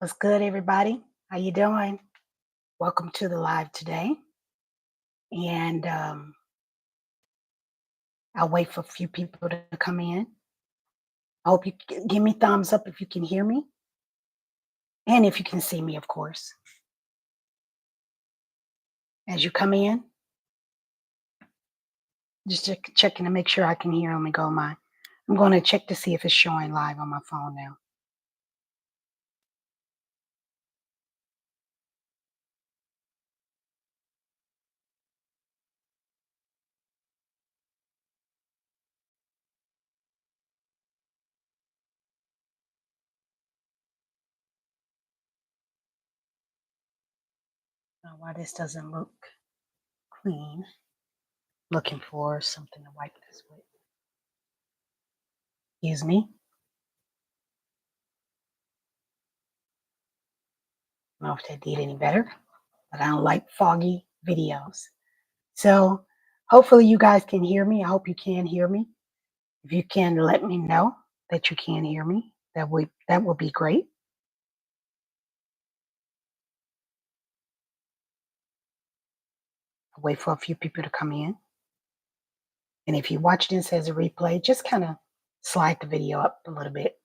What's good, everybody? How you doing? Welcome to the live today. And I'll wait for a few people to come in. I hope you give me thumbs up if you can hear me and if you can see me, of course. As you come in, just checking to make sure I can hear. Let me go my. I'm going to check to see if it's showing live on my phone now. Why this doesn't look clean? Looking for something to wipe this with. Excuse me. I don't know if they did any better, but I don't like foggy videos. So hopefully you guys can hear me. I hope you can hear me. If you can let me know that you can hear me, that would be great. I'll wait for a few people to come in. And if you watch this as a replay, just kind of slide the video up a little bit.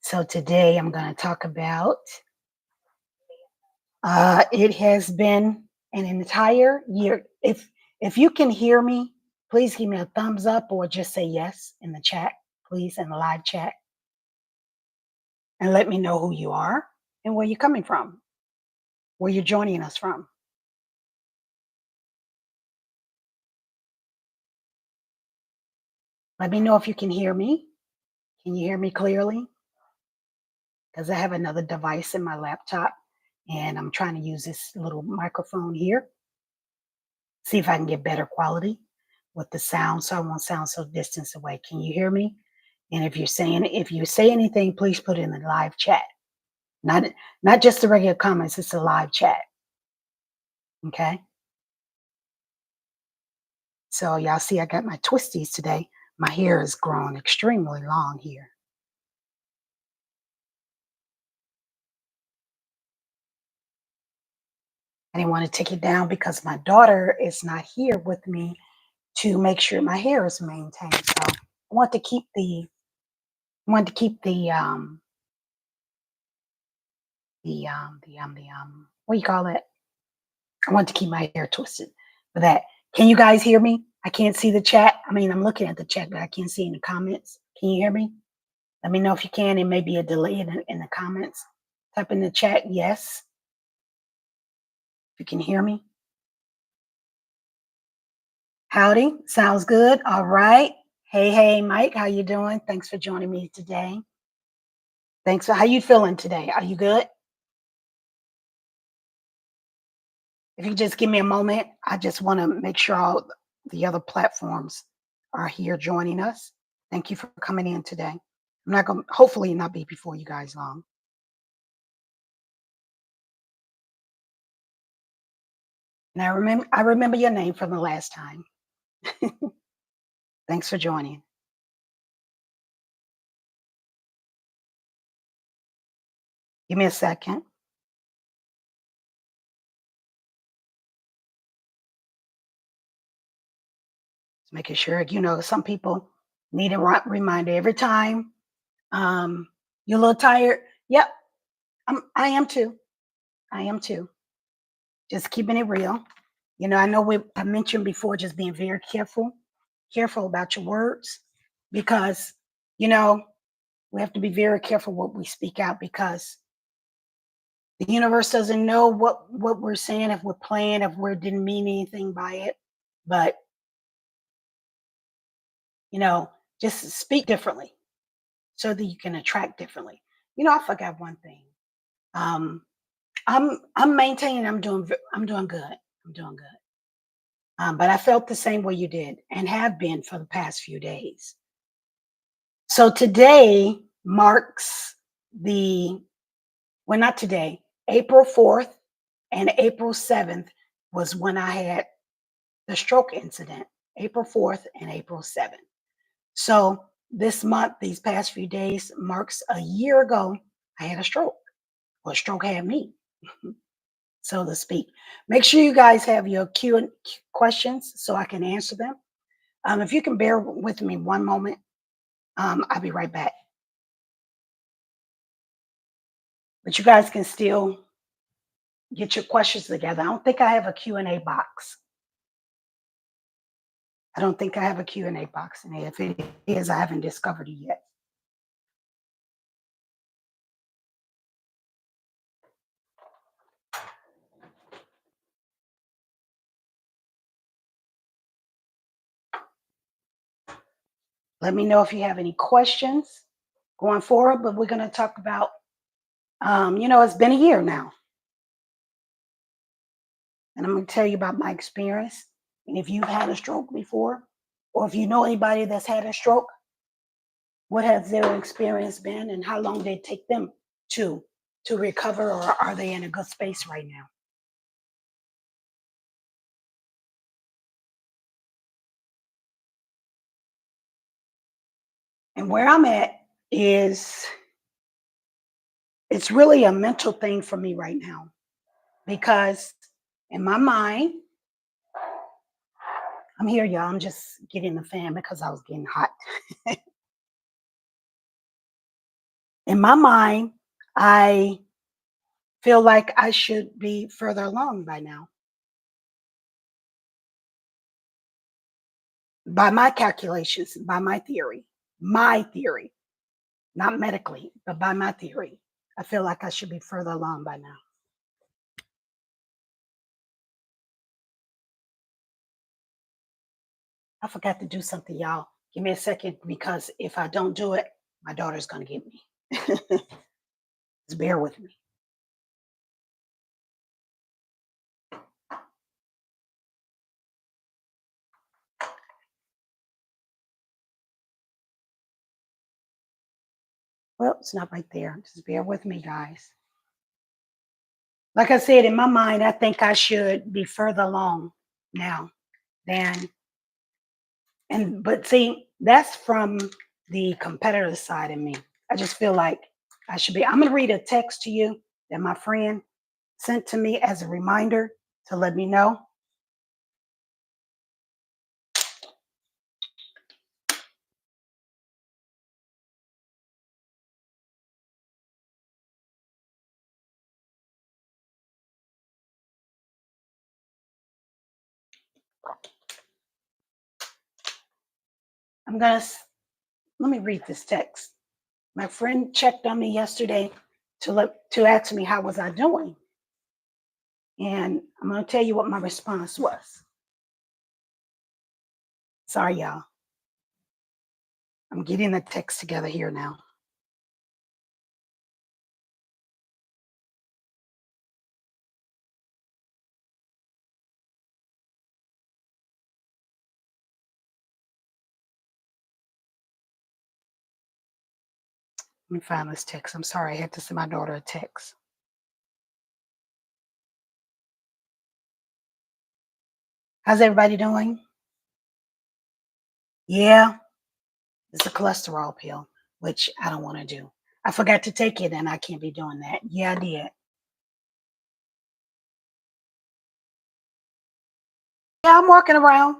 So today I'm going to talk about it has been an entire year. If you can hear me, please give me a thumbs up or just say yes in the chat, please, in the live chat. And let me know who you are and where you're coming from, where you're joining us from. Let me know if you can hear me. Can you hear me clearly? Because I have another device in my laptop and I'm trying to use this little microphone here. See if I can get better quality with the sound so I won't sound so distance away. Can you hear me? And if you say anything, please put it in the live chat. Not just the regular comments, it's a live chat. Okay. So y'all see I got my twisties today. My hair is growing extremely long here. I didn't want to take it down because my daughter is not here with me to make sure my hair is maintained. So I want to keep the what do you call it? I want to keep my hair twisted for that. Can you guys hear me? I can't see the chat. I mean, I'm looking at the chat, but I can't see any comments. Can you hear me? Let me know if you can. It may be a delay in the comments. Type in the chat yes. If you can hear me. Howdy. Sounds good. All right. Hey, Mike. How you doing? Thanks for joining me today. Thanks for how you feeling today? Are you good? If you just give me a moment, I just want to make sure all the other platforms are here joining us. Thank you for coming in today. I'm not going to hopefully not be before you guys long. And I remember your name from the last time. Thanks for joining. Give me a second. Just making sure, some people need a reminder every time. You're a little tired. Yep, I am too. I am too. Just keeping it real. I know I mentioned before just being very careful about your words because, you know, we have to be very careful what we speak out because the universe doesn't know what we're saying, if we're playing, if we didn't mean anything by it. But, just speak differently so that you can attract differently. I forgot one thing. Um, I'm maintaining. I'm doing good. I'm doing good. But I felt the same way you did and have been for the past few days. So today marks the, well, not today, April 4th and April 7th was when I had the stroke incident, April 4th and April 7th. So this month, these past few days marks a year ago, I had a stroke. Well, a stroke had me, so to speak. Make sure you guys have your Q and questions so I can answer them. If you can bear with me one moment, I'll be right back. But you guys can still get your questions together. I don't think I have a Q&A box. I don't think I have a Q&A box in there. If it is, I haven't discovered it yet. Let me know if you have any questions going forward, but we're going to talk about, it's been a year now, and I'm going to tell you about my experience. And if you've had a stroke before, or if you know anybody that's had a stroke, what has their experience been and how long did it take them to recover, or are they in a good space right now? And where I'm at is it's really a mental thing for me right now because in my mind, I'm here, y'all. I'm just getting the fan because I was getting hot. In my mind, I feel like I should be further along by now. By my calculations, by my theory, not medically, but by my theory, I feel like I should be further along by now. I forgot to do something, y'all. Give me a second because if I don't do it, my daughter's going to get me. Just bear with me. Well, it's not right there. Just bear with me, guys. Like I said, in my mind, I think I should be further along now than, but see, that's from the competitor side of me. I just feel like I should be. I'm going to read a text to you that my friend sent to me as a reminder to let me know. I'm going to, let me read this text. My friend checked on me yesterday to ask me how was I doing. And I'm going to tell you what my response was. Sorry, y'all. I'm getting the text together here now. Let me find this text. I'm sorry, I had to send my daughter a text. How's everybody doing? Yeah, it's a cholesterol pill, which I don't want to do. I forgot to take it and I can't be doing that. Yeah, I did. Yeah, I'm walking around.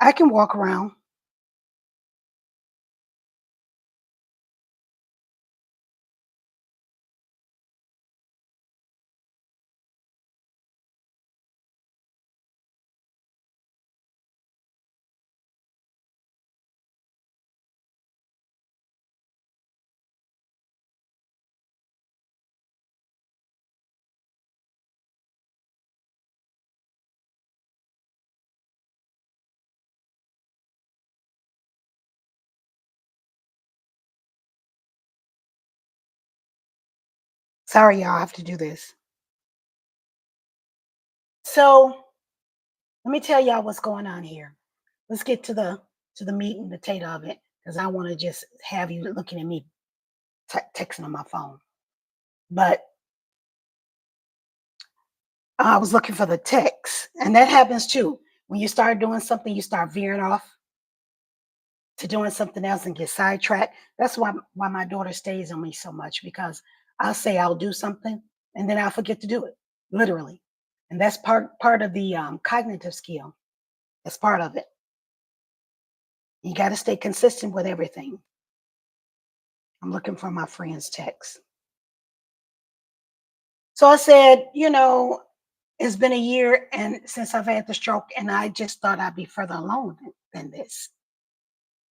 I can walk around. Sorry, y'all, I have to do this. So Let me tell y'all what's going on here. Let's get to the meat and potato of it, because I want to just have you looking at me texting on my phone. But I was looking for the text, and that happens too. When you start doing something, you start veering off to doing something else and get sidetracked. That's why my daughter stays on me so much, because I'll say I'll do something and then I'll forget to do it, literally. And that's part of the cognitive skill. That's part of it. You got to stay consistent with everything. I'm looking for my friend's text. So I said, it's been a year and since I've had the stroke, and I just thought I'd be further along than this.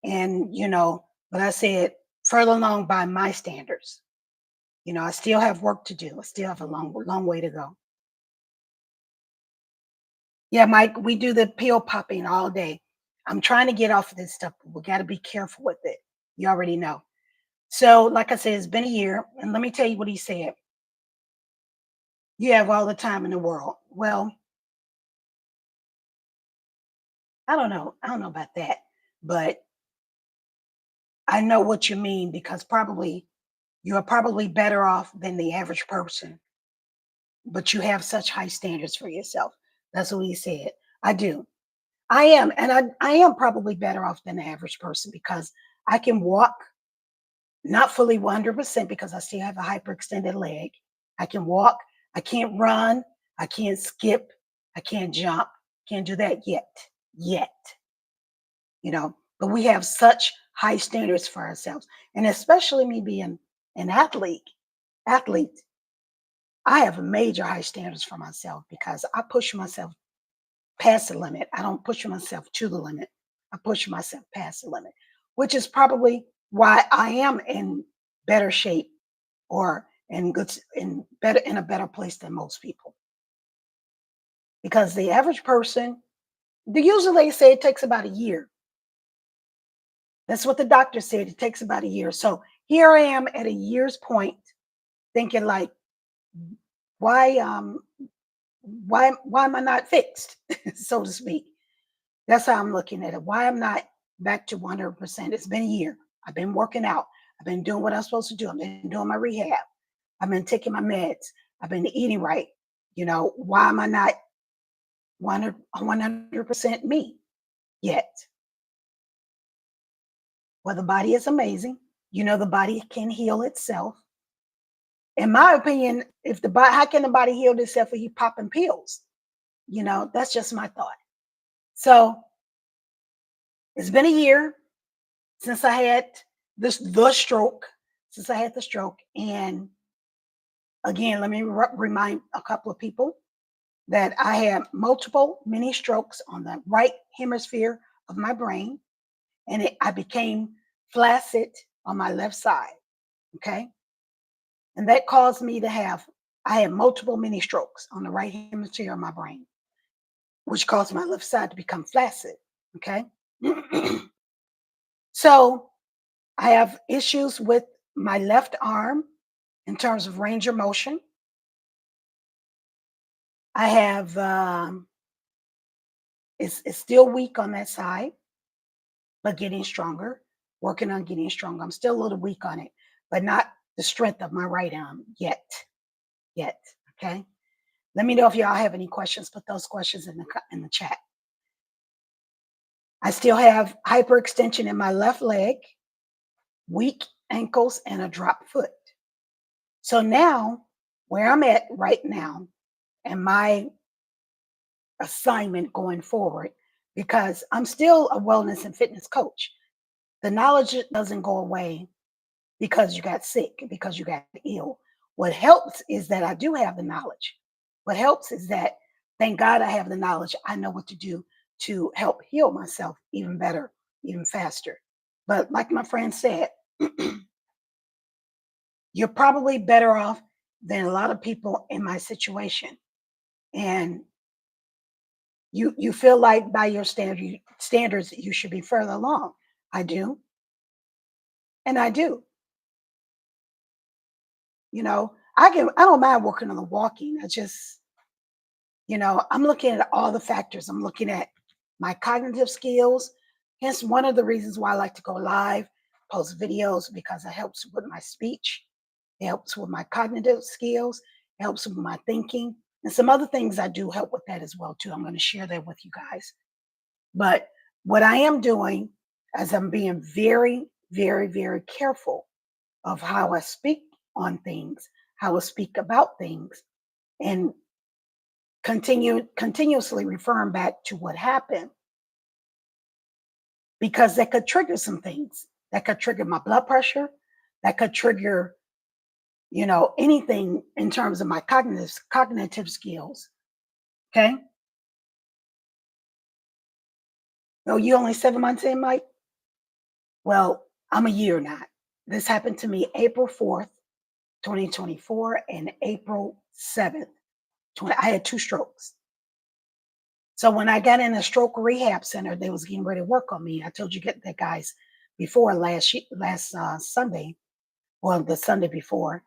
And but I said further along by my standards. I still have work to do. I still have a long way to go. Yeah, Mike, we do the pill popping all day. I'm trying to get off of this stuff, but we got to be careful with it. You already know. So, like I said, it's been a year, and let me tell you what he said. You have all the time in the world. Well, I don't know. I don't know about that, but I know what you mean, because probably you are probably better off than the average person, but you have such high standards for yourself. That's what he said. I do. I am, and I am probably better off than the average person, because I can walk, not fully 100% because I still have a hyperextended leg. I can walk. I can't run. I can't skip. I can't jump. Can't do that yet. Yet, but we have such high standards for ourselves. And especially me being an athlete, I have major high standards for myself, because I push myself past the limit. I don't push myself to the limit. I push myself past the limit, which is probably why I am in better shape, or in a better place than most people. Because the average person, usually they say it takes about a year. That's what the doctor said. It takes about a year. So here I am at a year's point, thinking like, why why am I not fixed, so to speak? That's how I'm looking at it. Why I'm not back to 100%. It's been a year. I've been working out. I've been doing what I'm supposed to do. I've been doing my rehab. I've been taking my meds. I've been eating right. Why am I not 100% me yet? Well, the body is amazing. The body can heal itself. In my opinion, if the body, how can the body heal itself if you popping pills? That's just my thought. So it's been a year since I had the stroke, and again, let me remind a couple of people that I had multiple mini strokes on the right hemisphere of my brain, and I became flaccid on my left side. Okay. And that caused me to I had multiple mini strokes on the right hemisphere of my brain, which caused my left side to become flaccid. Okay. So I have issues with my left arm in terms of range of motion. I have, it's still weak on that side, but getting stronger, working on getting stronger. I'm still a little weak on it, but not the strength of my right arm yet. Yet. Okay. Let me know if y'all have any questions. Put those questions in the chat. I still have hyperextension in my left leg, weak ankles, and a drop foot. So now, where I'm at right now, and my assignment going forward, because I'm still a wellness and fitness coach, the knowledge doesn't go away because you got sick, because you got ill. What helps is that I do have the knowledge. What helps is that, thank God I have the knowledge. I know what to do to help heal myself even better, even faster. But like my friend said, you're probably better off than a lot of people in my situation. And you feel like by your standards you should be further along. I do. And I do. I don't mind working on the walking. I just, I'm looking at all the factors. I'm looking at my cognitive skills. Hence, one of the reasons why I like to go live, post videos, because it helps with my speech. It helps with my cognitive skills. It helps with my thinking. And some other things I do help with that as well, too. I'm going to share that with you guys. But what I am doing is I'm being very, very, very careful of how I speak on things, how I speak about things, and continuously referring back to what happened, because that could trigger some things. That could trigger my blood pressure. That could trigger, anything in terms of my cognitive skills. Okay. Oh, you only 7 months in, Mike? Well, I'm a year now. This happened to me April 4th, 2024, and April 7th. I had 2 strokes. So when I got in a stroke rehab center, they was getting ready to work on me. I told you get that guys before last Sunday, well, the Sunday before.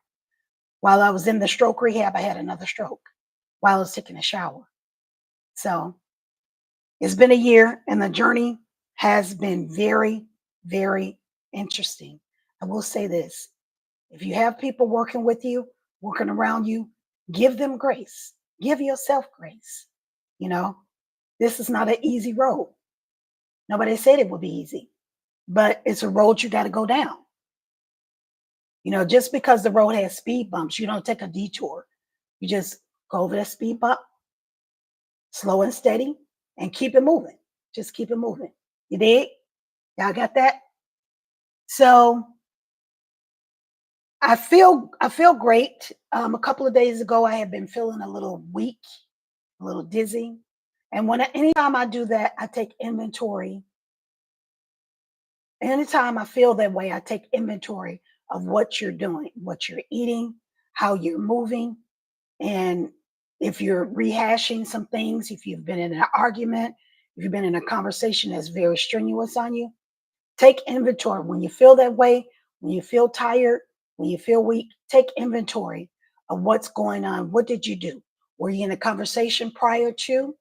While I was in the stroke rehab, I had another stroke while I was taking a shower. So it's been a year, and the journey has been very, very interesting. I will say this: if you have people working with you, working around you, give them grace. Give yourself grace. You know, this is not an easy road. Nobody said it would be easy, but it's a road you got to go down. Just because the road has speed bumps, you don't take a detour. You just go over that speed bump, slow and steady, and keep it moving. Just keep it moving. You dig? Y'all got that? So I feel great. A couple of days ago, I had been feeling a little weak, a little dizzy, and anytime I do that, I take inventory. Anytime I feel that way, I take inventory of what you're doing, what you're eating, how you're moving, and if you're rehashing some things, if you've been in an argument, if you've been in a conversation that's very strenuous on you, take inventory. When you feel that way, when you feel tired, when you feel weak, take inventory of what's going on. What did you do? Were you in a conversation prior to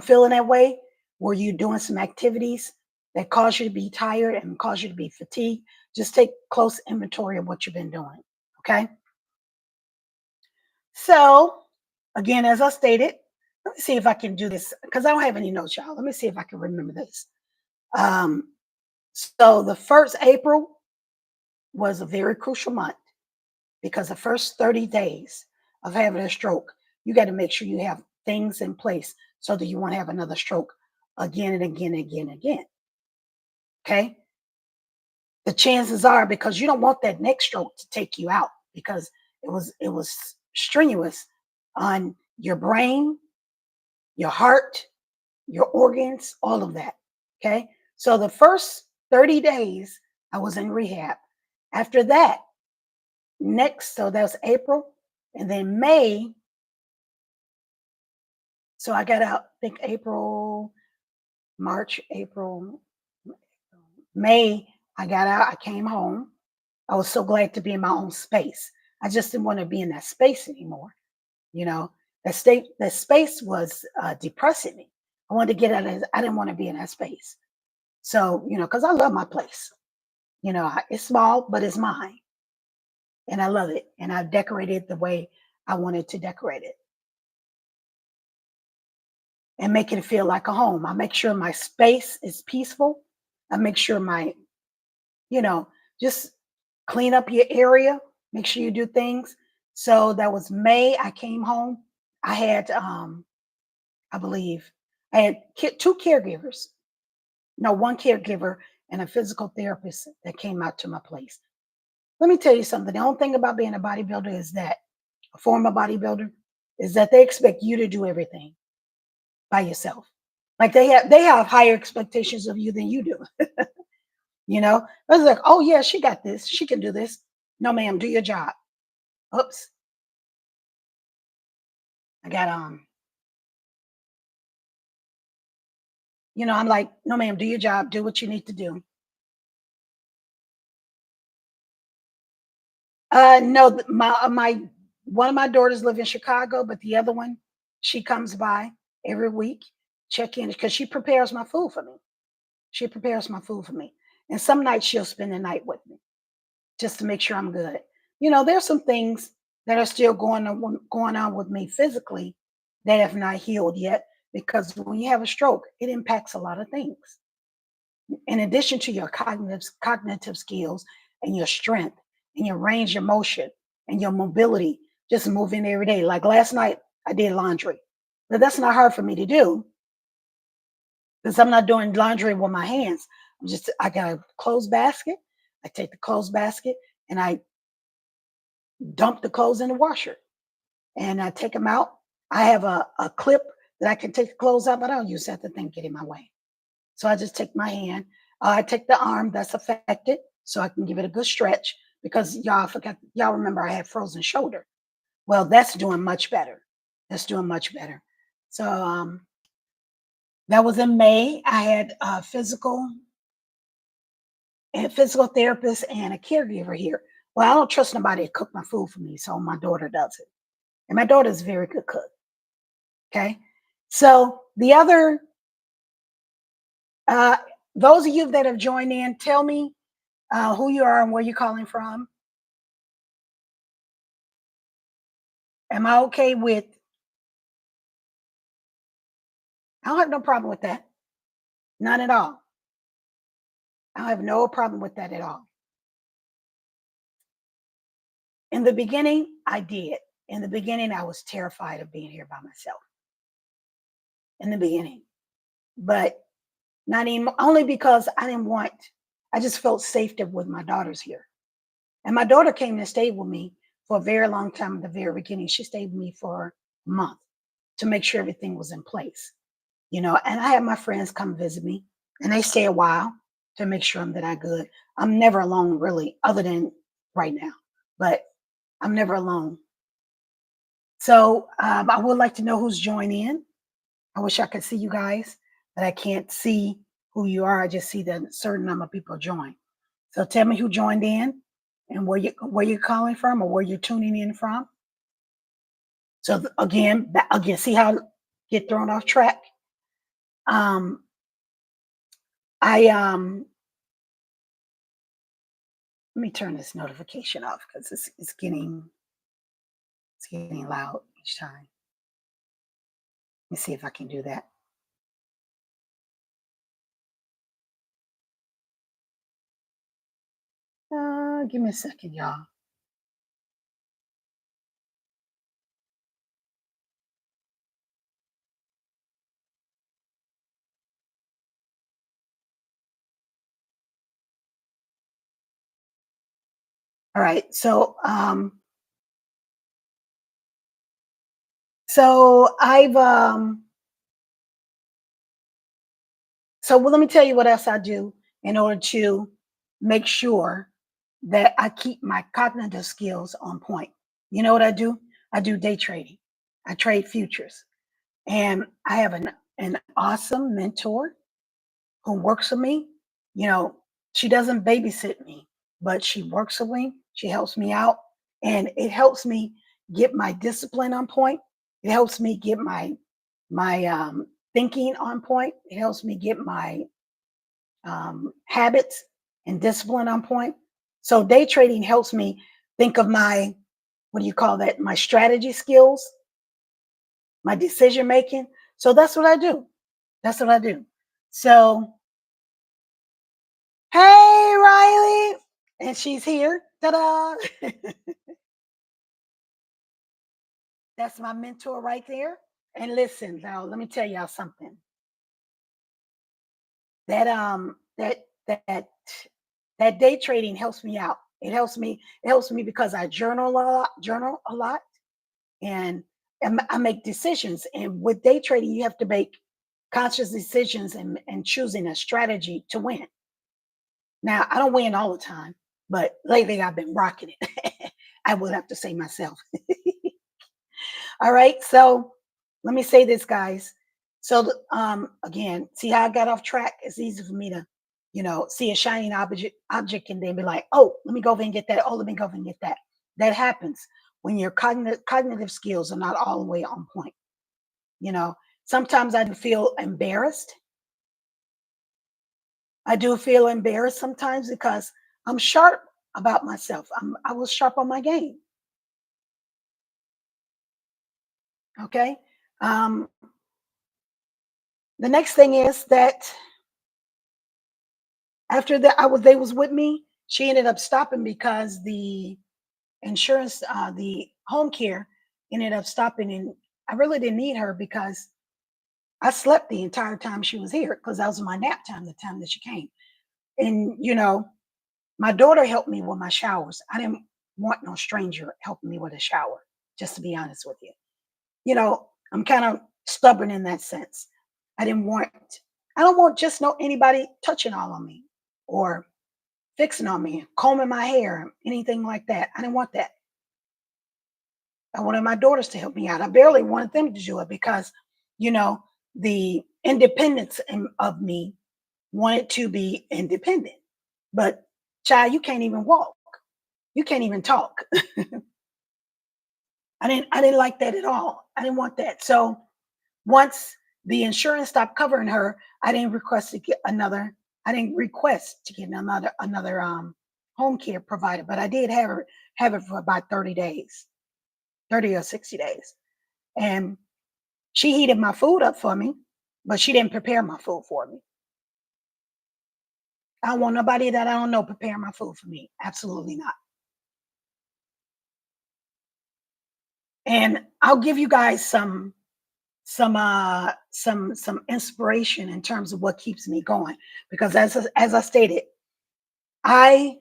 feeling that way? Were you doing some activities that cause you to be tired and cause you to be fatigued? Just take close inventory of what you've been doing. Okay. So, again, as I stated, let me see if I can do this because I don't have any notes, y'all. Let me see if I can remember this. Um, so, the first April was a very crucial month because the first 30 days of having a stroke, you got to make sure you have things in place so that you won't have another stroke again and again and again and again. Okay. The chances are, because you don't want that next stroke to take you out, because it was strenuous on your brain, your heart, your organs, all of that. Okay. So the first 30 days I was in rehab. After that, so that was April, and then May. So I got out, I think April, March, April, May. I got out, I came home. I was so glad to be in my own space. I just didn't want to be in that space anymore. You know, that space was depressing me. I wanted to get out of it. I didn't want to be in that space. So, because I love my place. It's small, but it's mine. And I love it. And I decorated the way I wanted to decorate it and make it feel like a home. I make sure my space is peaceful. I make sure you know, just clean up your area, make sure you do things. So that was May. I came home. I had, I believe, I had two caregivers. No, one caregiver and a physical therapist that came out to my place. Let me tell you something. The only thing about being a bodybuilder is that a former bodybuilder is that they expect you to do everything by yourself. Like they have higher expectations of you than you do. It's like, oh yeah, she got this. She can do this. No, ma'am, do your job. Oops. I got I'm like, no, ma'am, do your job, do what you need to do. No, my one of my daughters live in Chicago, but the other one She comes by every week, check in because she prepares my food for me. She prepares my food for me. And some nights she'll spend the night with me just to make sure I'm good. There's some things that are still going on with me physically that have not healed yet because when you have a stroke, it impacts a lot of things. In addition to your cognitive skills and your strength and your range of motion and your mobility, just moving every day. Like last night, I did laundry. But that's not hard for me to do because I'm not doing laundry with my hands. I got a clothes basket. I take the clothes basket and I dump the clothes in the washer and I take them out. I have a clip that I can take the clothes out, but I don't use that the thing get in my way. So I just take my hand. I take the arm that's affected so I can give it a good stretch because y'all remember I had frozen shoulder. Well, that's doing much better. That's doing much better. So that was in May. I had a physical therapist and a caregiver here. Well, I don't trust nobody to cook my food for me, so my daughter does it. And my daughter is a very good cook. Okay. So the other uh those of you that have joined in, tell me who you are and where you're calling from. Am I okay with I don't have no problem with that. None at all. I have no problem with that at all. In the beginning, I did. In the beginning, I was terrified of being here by myself. In the beginning. But not even only because I just felt safe with my daughters here. And my daughter came and stayed with me for a very long time at the very beginning. She stayed with me for a month to make sure everything was in place. And I had my friends come visit me and they stay a while to make sure that I'm good. I'm never alone really, other than right now, but I'm never alone. So I would like to know who's joining in. I wish I could see you guys, but I can't see who you are. I just see that a certain number of people join. So tell me who joined in and where you're calling from or where you're tuning in from. So again, see how I get thrown off track. Um, I Let me turn this notification off because it's getting loud each time. Let me see if I can do that. Give me a second, y'all. All right. So I've let me tell you what else I do in order to make sure that I keep my cognitive skills on point. You know what I do? I do day trading. I trade futures. And I have an awesome mentor who works with me. You know, she doesn't babysit me, but she works with me. She helps me out, and it helps me get my discipline on point. It helps me get my thinking on point. It helps me get my habits and discipline on point. So day trading helps me think of my what do you call that? My strategy skills, my decision making. So that's what I do. That's what I do. So hey, Riley. And she's here. Ta-da. That's my mentor right there. And listen, now let me tell y'all something. That that day trading helps me out. It helps me because I journal a lot and I make decisions. And with day trading, you have to make conscious decisions and choosing a strategy to win. Now, I don't win all the time, but lately I've been rocking it. I would have to say myself. All right. So let me say this, guys. So again, see how I got off track? It's easy for me to, see a shining object and then be like, oh, let me go over and get that. Oh, let me go over and get that. That happens when your cognitive skills are not all the way on point. You know, sometimes I feel embarrassed. I do feel embarrassed sometimes because I'm sharp about myself. I was sharp on my game. Okay. Um, the next thing is that after that, they was with me. She ended up stopping because the insurance, the home care, ended up stopping, and I really didn't need her because I slept the entire time she was here because that was my nap time, the time that she came. And my daughter helped me with my showers. I didn't want no stranger helping me with a shower, just to be honest with you. I'm kind of stubborn in that sense. I didn't want, I don't want just no anybody touching all on me or fixing on me, combing my hair, anything like that. I didn't want that. I wanted my daughters to help me out. I barely wanted them to do it because, you know, the independence of me wanted to be independent. But child, you can't even walk. You can't even talk. I didn't like that at all. I didn't want that. So once the insurance stopped covering her, I didn't request to get another home care provider, but I did have it for about 30 days, 30 or 60 days. And she heated my food up for me, but she didn't prepare my food for me. I don't want nobody that I don't know prepare my food for me. Absolutely not. And I'll give you guys some inspiration in terms of what keeps me going because as I stated, I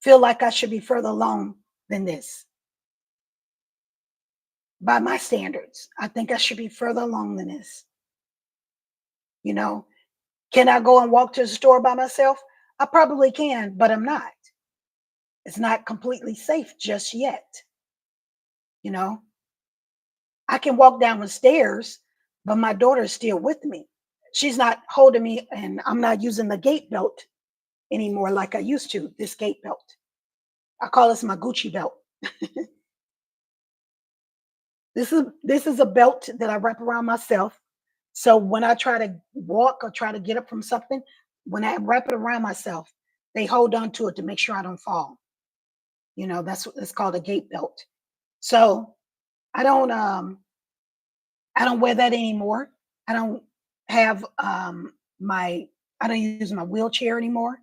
feel like I should be further along than this by my standards. I think I should be further along than this. You know, can I go and walk to the store by myself? I probably can, but I'm not. It's not completely safe just yet. You know, I can walk down the stairs, but my daughter's still with me. She's not holding me, and I'm not using the gate belt anymore like I used to. This gate belt, I call this my Gucci belt. This is a belt that I wrap around myself. So when I try to walk or try to get up from something, when I wrap it around myself, they hold on to it to make sure I don't fall. That's what it's called, a gate belt. So I don't um I don't wear that anymore. I don't have my I don't use my wheelchair anymore.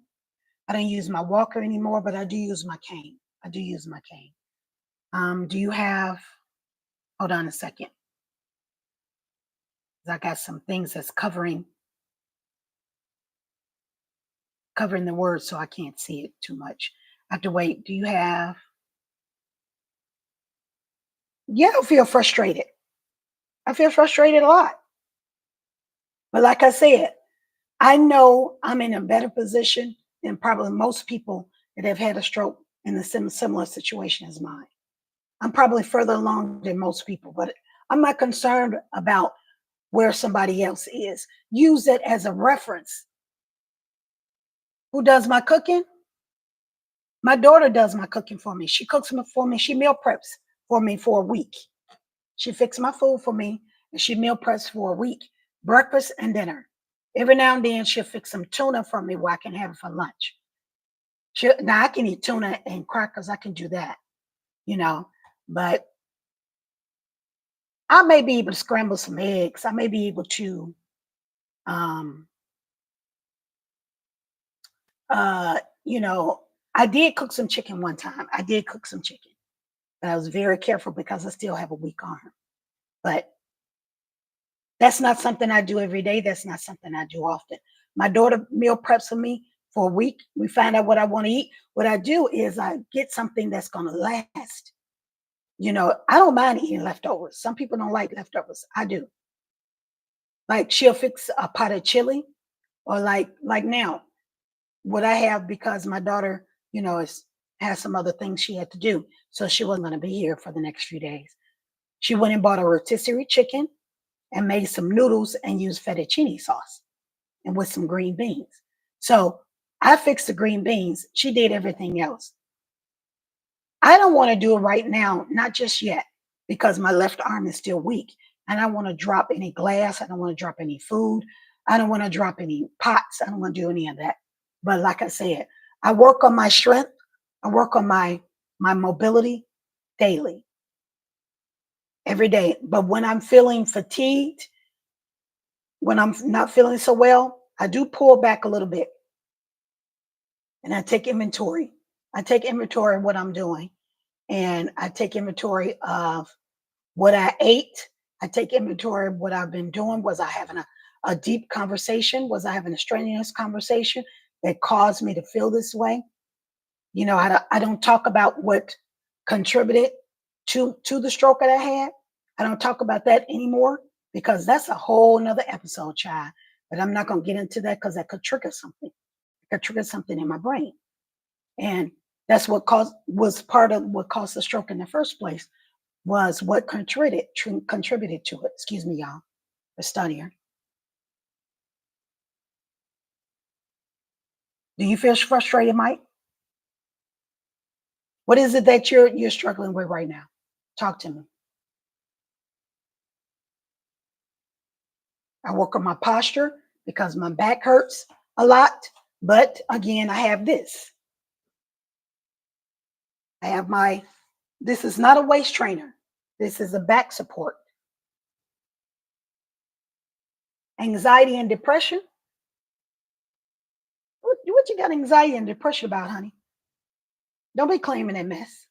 I don't use my walker anymore, but I do use my cane. I do use my cane. Do you have hold on a second. 'Cause I got some things that's covering the words so I can't see it too much. I have to wait. Do you have Yeah, I feel frustrated. I feel frustrated a lot. But like I said, I know I'm in a better position than probably most people that have had a stroke in a similar situation as mine. I'm probably further along than most people, but I'm not concerned about where somebody else is. Use it as a reference. Who does my cooking? My daughter does my cooking for me. She cooks for me. She meal preps for me for a week. She fixed my food for me and she meal preps for a week, breakfast and dinner. Every now and then she'll fix some tuna for me where I can have it for lunch. Now I can eat tuna and crackers. I can do that, you know, but I may be able to scramble some eggs. I may be able to, um, uh, you know, I did cook some chicken one time. I did cook some chicken, but I was very careful because I still have a weak arm. But that's not something I do every day. That's not something I do often. My daughter meal preps for me for a week. We find out what I want to eat. What I do is I get something that's going to last. I don't mind eating leftovers. Some people don't like leftovers. I do. Like she'll fix a pot of chili, or like now, what I have because my daughter, is has some other things she had to do, so she wasn't going to be here for the next few days. She went and bought a rotisserie chicken and made some noodles and used fettuccine sauce and with some green beans. So I fixed the green beans. She did everything else. I don't want to do it right now, not just yet, because my left arm is still weak. I don't want to drop any glass. I don't want to drop any food. I don't want to drop any pots. I don't want to do any of that. But like I said, I work on my strength. I work on my mobility daily, every day. But when I'm feeling fatigued, when I'm not feeling so well, I do pull back a little bit and I take inventory. I take inventory of what I'm doing, and I take inventory of what I ate. I take inventory of what I've been doing. Was I having a deep conversation? Was I having a strenuous conversation that caused me to feel this way? I don't talk about what contributed to the stroke that I had. I don't talk about that anymore because that's a whole nother episode, child. But I'm not going to get into that because that could trigger something. It could trigger something in my brain. And that's what was part of what caused the stroke in the first place, was what contributed to it. Excuse me, y'all, the studier. Do you feel frustrated, Mike? What is it that you're struggling with right now? Talk to me. I work on my posture because my back hurts a lot. But again, I have this. I have this is not a waist trainer. This is a back support. Anxiety and depression. What you got anxiety and depression about, honey? Don't be claiming that mess.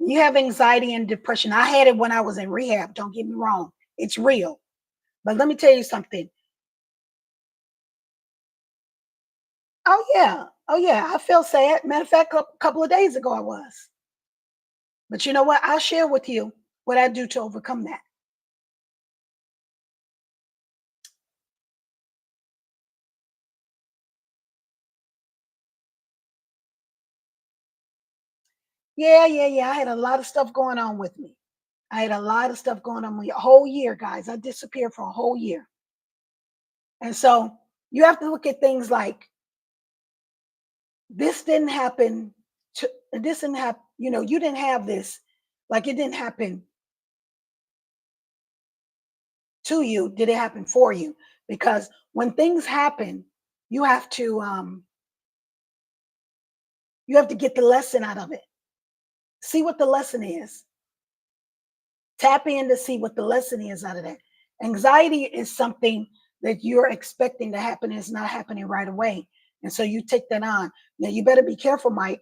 You have anxiety and depression. I had it when I was in rehab. Don't get me wrong. It's real. But let me tell you something. Oh, yeah. Oh, yeah. I feel sad. Matter of fact, a couple of days ago, I was. But you know what? I'll share with you what I do to overcome that. Yeah, yeah, yeah. I had a lot of stuff going on with me. I had a lot of stuff going on with me a whole year, guys. I disappeared for a whole year. And so you have to look at things like this didn't happen this didn't happen, you didn't have this, like it didn't happen to you, did it happen for you? Because when things happen, you have to get the lesson out of it. See what the lesson is. Tap in to see what the lesson is out of that. Anxiety is something that you're expecting to happen and it's not happening right away. And so you take that on. Now you better be careful, Mike,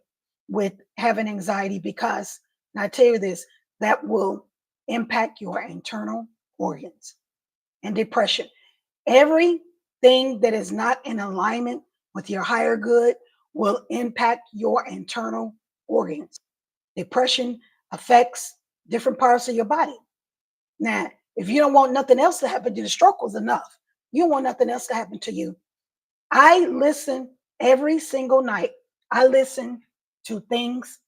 with having anxiety, because, and I tell you this, that will impact your internal organs. And depression. Everything that is not in alignment with your higher good will impact your internal organs. Depression affects different parts of your body. Now, if you don't want nothing else to happen to you, the stroke was enough. You don't want nothing else to happen to you. I listen every single night. I listen to things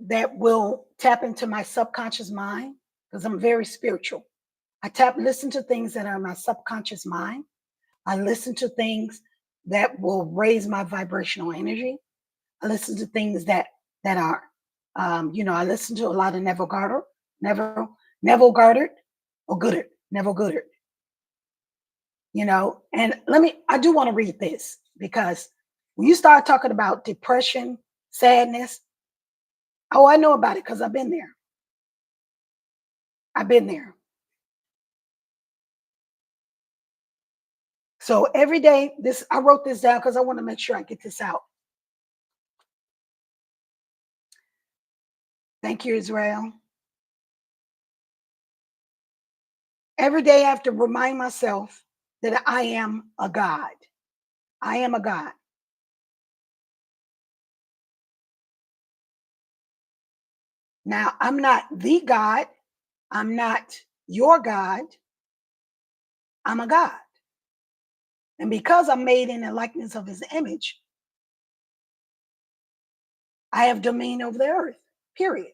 that will tap into my subconscious mind because I'm very spiritual. Listen to things that are in my subconscious mind. I listen to things that will raise my vibrational energy. I listen to things that are, I listen to a lot of Neville Goddard, or Goodard, Neville Goodard. And I do want to read this, because when you start talking about depression, sadness, oh, I know about it because I've been there. I've been there. So every day, I wrote this down because I want to make sure I get this out. Thank you, Israel. Every day I have to remind myself that I am a God. I am a God. Now, I'm not the God. I'm not your God. I'm a God. And because I'm made in the likeness of his image, I have dominion over the earth, period.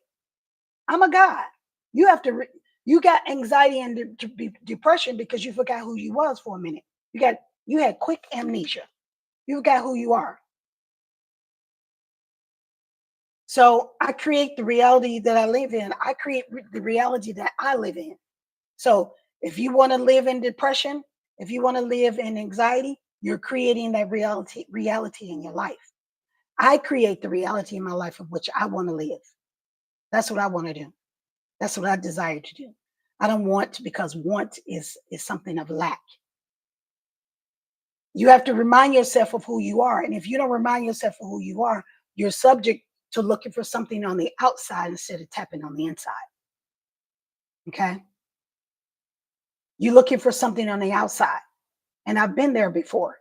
I'm a God. You got anxiety and depression because you forgot who you was for a minute. You had quick amnesia. You forgot who you are. So I create the reality that I live in. I create the reality that I live in. So if you want to live in depression, if you want to live in anxiety, you're creating that reality in your life. I create the reality in my life of which I want to live. That's what I want to do. That's what I desire to do. I don't want to, because want is something of lack. You have to remind yourself of who you are. And if you don't remind yourself of who you are, you're subject to looking for something on the outside instead of tapping on the inside. Okay. You're looking for something on the outside. And I've been there before.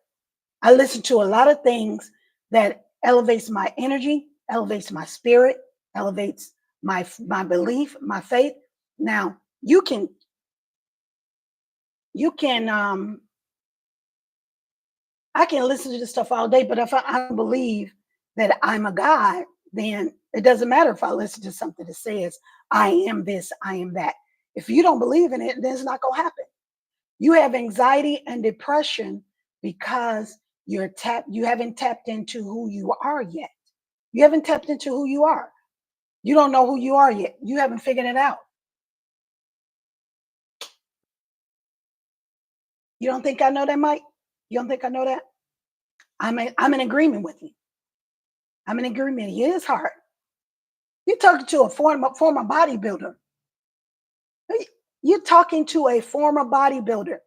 I listen to a lot of things that elevates my energy, elevates my spirit, elevates my belief, my faith. Now, you can I can listen to this stuff all day, but if I don't believe that I'm a God, then it doesn't matter if I listen to something that says I am this, I am that. If you don't believe in it, then it's not going to happen. You have anxiety and depression because you haven't tapped into who you are yet. You haven't tapped into who you are. You don't know who you are yet. You haven't figured it out. You don't think I know that, Mike? You don't think I know that? I'm in agreement with you. I'm in agreement. It is hard. You're talking to a former bodybuilder. You're talking to a former bodybuilder.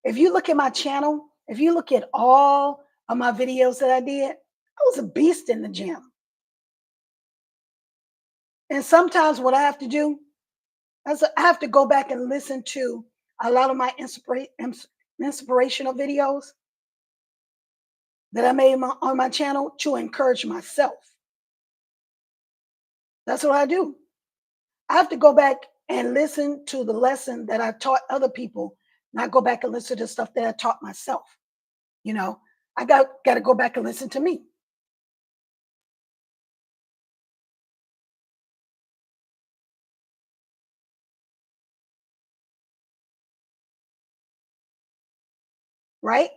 If you look at my channel, if you look at all of my videos that I did, I was a beast in the gym. And sometimes what I have to do is I have to go back and listen to a lot of my inspirational videos that I made on my channel to encourage myself. That's what I do. I have to go back and listen to the lesson that I taught other people, not go back and listen to stuff that I taught myself. You know, I got to go back and listen to me, right?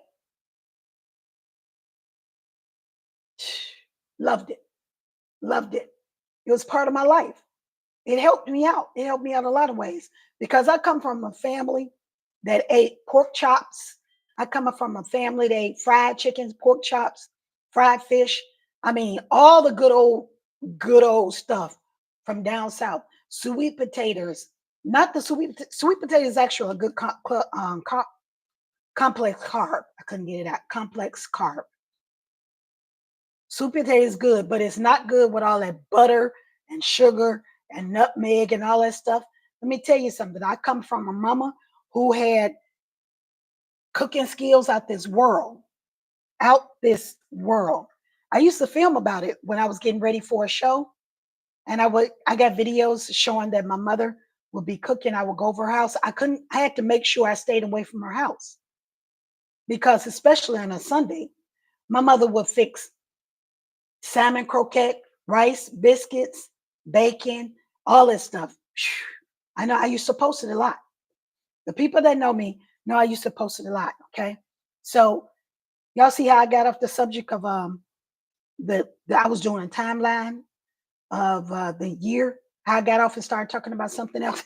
Loved it. Loved it. It was part of my life. It helped me out. It helped me out a lot of ways because I come from a family that ate pork chops. I come from a family that ate fried chickens, pork chops, fried fish. I mean, all the good old stuff from down south. Sweet potatoes, not the sweet potato is actually a good complex carb. I couldn't get it out. Complex carb. Sweet potato is good, but it's not good with all that butter and sugar and nutmeg and all that stuff. Let me tell you something. I come from a mama who had cooking skills out this world. I used to film about it when I was getting ready for a show, and I got videos showing that my mother would be cooking. I would go over her house. I had to make sure I stayed away from her house because especially on a Sunday, my mother would fix salmon croquette, rice, biscuits, bacon, all that stuff. I know I used to post it a lot. The people that know me know I used to post it a lot. Okay. So y'all see how I got off the subject of I was doing a timeline of the year, how I got off and started talking about something else.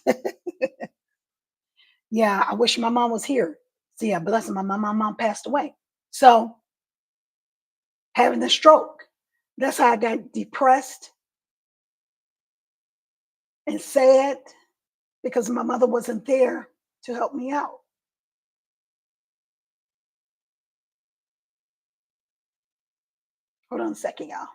Yeah, I wish my mom was here. See, I bless my mom passed away. So having the stroke, that's how I got depressed and sad because my mother wasn't there to help me out. Hold on a second, y'all.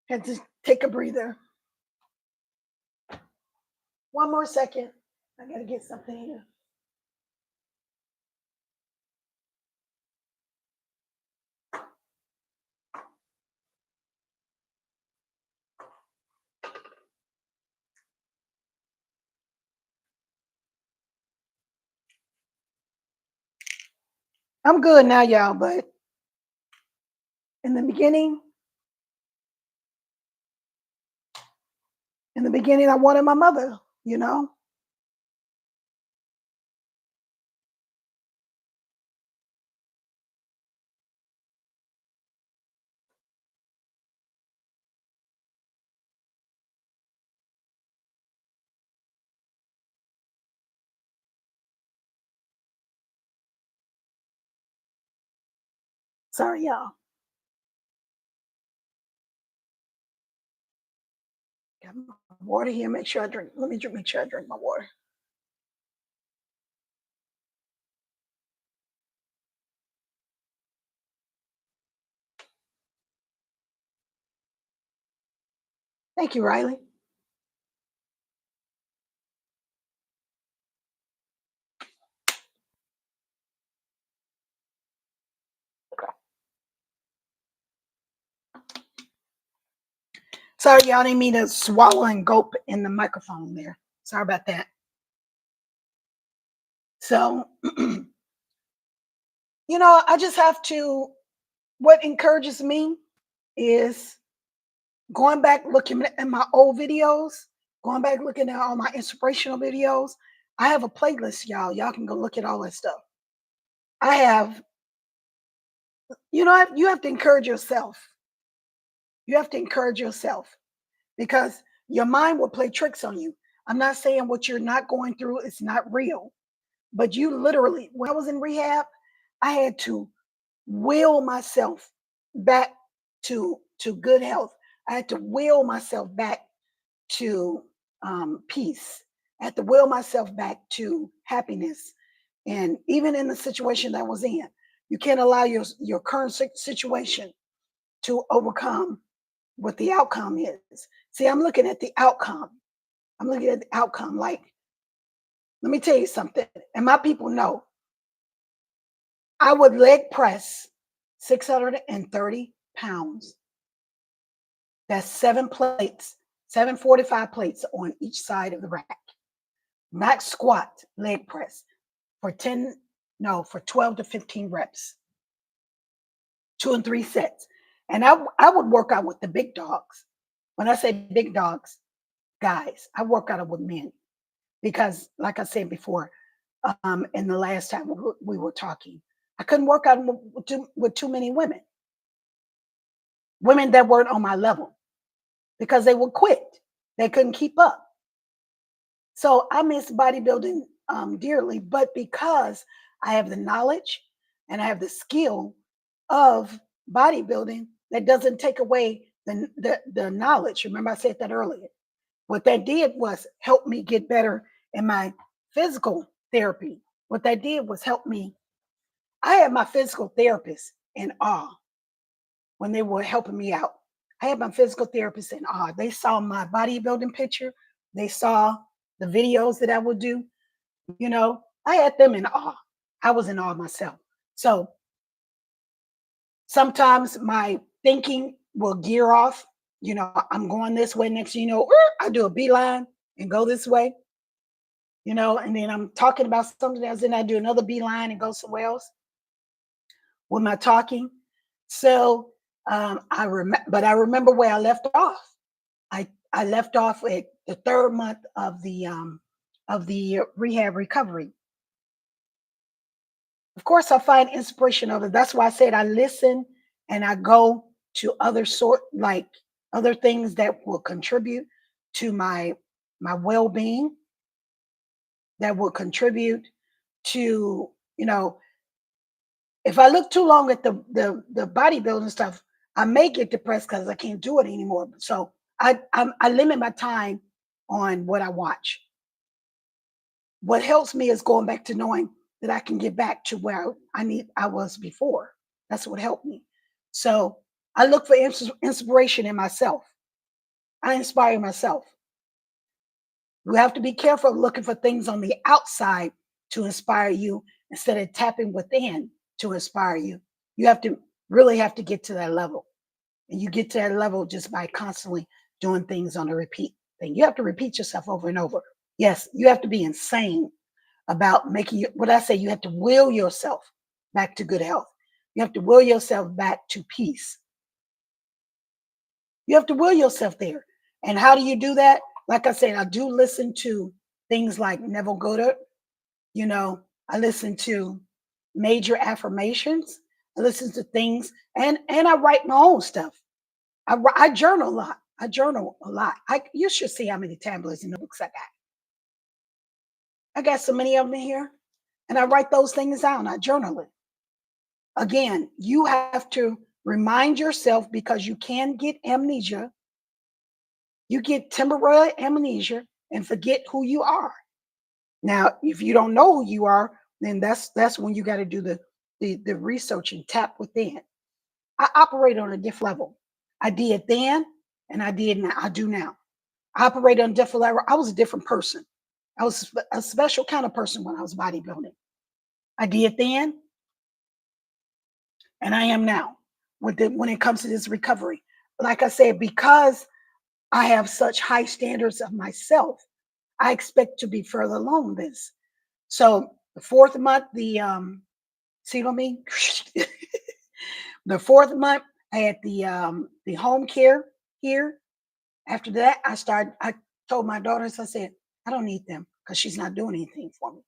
Had to take a breather. One more second. I gotta get something here. I'm good now, y'all, but in the beginning, In the beginning, I wanted my mother, you know. Sorry, y'all. Got my water here. Make sure I drink. Let me drink. Make sure I drink my water. Thank you, Riley. Sorry, y'all didn't mean to swallow and gulp in the microphone there. Sorry about that. So, I just have to, what encourages me is going back, looking at my old videos, going back, looking at all my inspirational videos. I have a playlist, y'all. Y'all can go look at all that stuff. I have, you have to encourage yourself. You have to encourage yourself because your mind will play tricks on you. I'm not saying what you're not going through is not real, but you literally, when I was in rehab, I had to will myself back to good health. I had to will myself back to peace. I had to will myself back to happiness. And even in the situation that I was in, you can't allow your current situation to overcome what the outcome is. See, I'm looking at the outcome. I'm looking at the outcome. Like, let me tell you something, and my people know I would leg press 630 pounds. That's 7 plates, 745 plates on each side of the rack. Max squat, leg press for 12 to 15 reps, 2 and 3 sets. And I would work out with the big dogs. When I say big dogs, guys, I work out with men because, like I said before, in the last time we were talking, I couldn't work out with too many women that weren't on my level because they would quit. They couldn't keep up. So I miss bodybuilding dearly, but because I have the knowledge and I have the skill of bodybuilding, that doesn't take away the knowledge. Remember, I said that earlier. What that did was help me get better in my physical therapy. What that did was help me. I had my physical therapist in awe when they were helping me out. I had my physical therapist in awe. They saw my bodybuilding picture. They saw the videos that I would do. I had them in awe. I was in awe myself. So sometimes my thinking will gear off. I'm going this way. Next, I do a beeline and go this way. And then I'm talking about something else, and I do another beeline and go somewhere else with my talking. So I remember where I left off. I left off at the third month of the rehab recovery. Of course, I find inspiration of it. That's why I said I listen and I go to other things that will contribute to my well-being, that will contribute to, if I look too long at the bodybuilding stuff, I may get depressed because I can't do it anymore. So I limit my time on what I watch. What helps me is going back to knowing that I can get back to where I was before. That's what helped me. So I look for inspiration in myself. I inspire myself. You have to be careful of looking for things on the outside to inspire you instead of tapping within to inspire you. You really have to get to that level. And you get to that level just by constantly doing things on a repeat thing. You have to repeat yourself over and over. Yes, you have to be insane about making what I say. You have to will yourself back to good health. You have to will yourself back to peace. You have to will yourself there. And how do you do that? like I said, I do listen to things like Neville Goddard. You know, I listen to major affirmations. I listen to things, and I write my own stuff. I journal a lot. I journal a lot. You should see how many tablets and notebooks I got. I got so many of them in here, and I write those things down. I journal it. Again, you have to remind yourself because you can get amnesia. You get temporary amnesia and forget who you are. Now, if you don't know who you are, then that's when you got to do the research and tap within. I operate on a different level. I did then, and I did now. I do now. I operate on a different level. I was a different person. I was a special kind of person when I was bodybuilding. I did then, and I am now. When it comes to this recovery, like I said, because I have such high standards of myself, I expect to be further along this. So the fourth month, see what I mean? The fourth month, I had the home care here. After that, I told my daughters, I said, I don't need them because she's not doing anything for me.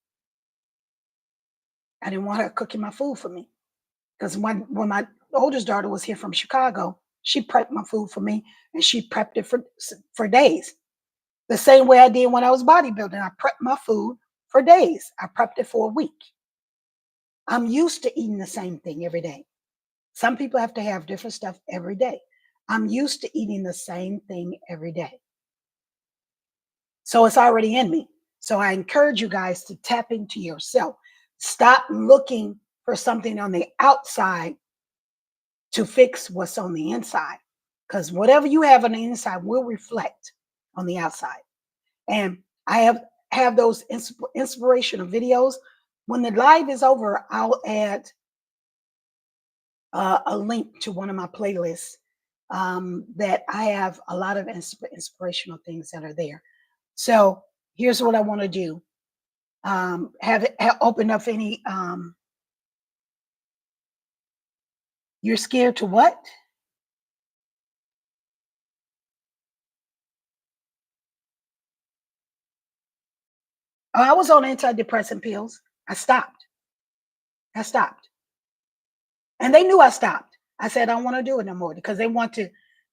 I didn't want her cooking my food for me. Because when my oldest daughter was here from Chicago, she prepped my food for me and she prepped it for days. The same way I did when I was bodybuilding. I prepped my food for days. I prepped it for a week. I'm used to eating the same thing every day. Some people have to have different stuff every day. I'm used to eating the same thing every day. So it's already in me. So I encourage you guys to tap into yourself. Stop looking for something on the outside to fix what's on the inside. Because whatever you have on the inside will reflect on the outside. And I have those inspirational videos. When the live is over, I'll add a link to one of my playlists that I have a lot of inspirational things that are there. So here's what I want to do. Have it open up any, you're scared to what? Oh, I was on antidepressant pills. I stopped. I stopped. And they knew I stopped. I said, I don't want to do it no more because they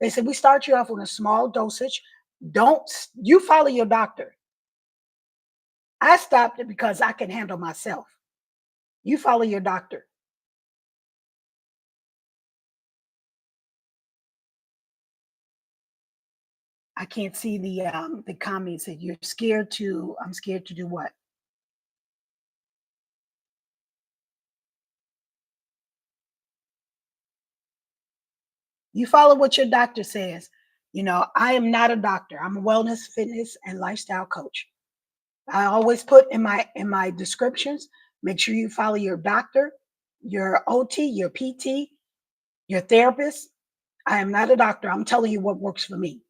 said, we start you off with a small dosage. You follow your doctor. I stopped it because I can handle myself. You follow your doctor. I can't see the comments that you're scared to. I'm scared to do what? You follow what your doctor says. You know, I am not a doctor. I'm a wellness, fitness, and lifestyle coach. I always put in my descriptions, make sure you follow your doctor, your OT, your PT, your therapist. I am not a doctor. I'm telling you what works for me.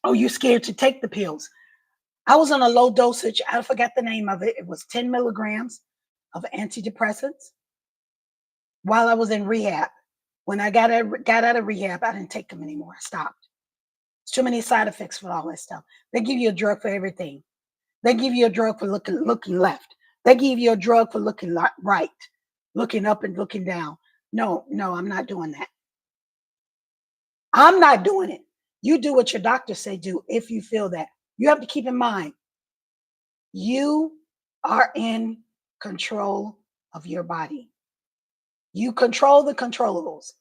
Oh, you're scared to take the pills. I was on a low dosage. I forgot the name of it. It was 10 milligrams of antidepressants while I was in rehab. When I got out of rehab, I didn't take them anymore. I stopped. It's too many side effects for all that stuff. They give you a drug for everything. They give you a drug for looking left. They give you a drug for looking right, looking up and looking down. No, no, I'm not doing that. I'm not doing it. You do what your doctor say do if you feel that. You have to keep in mind, you are in control of your body. You control the controllables.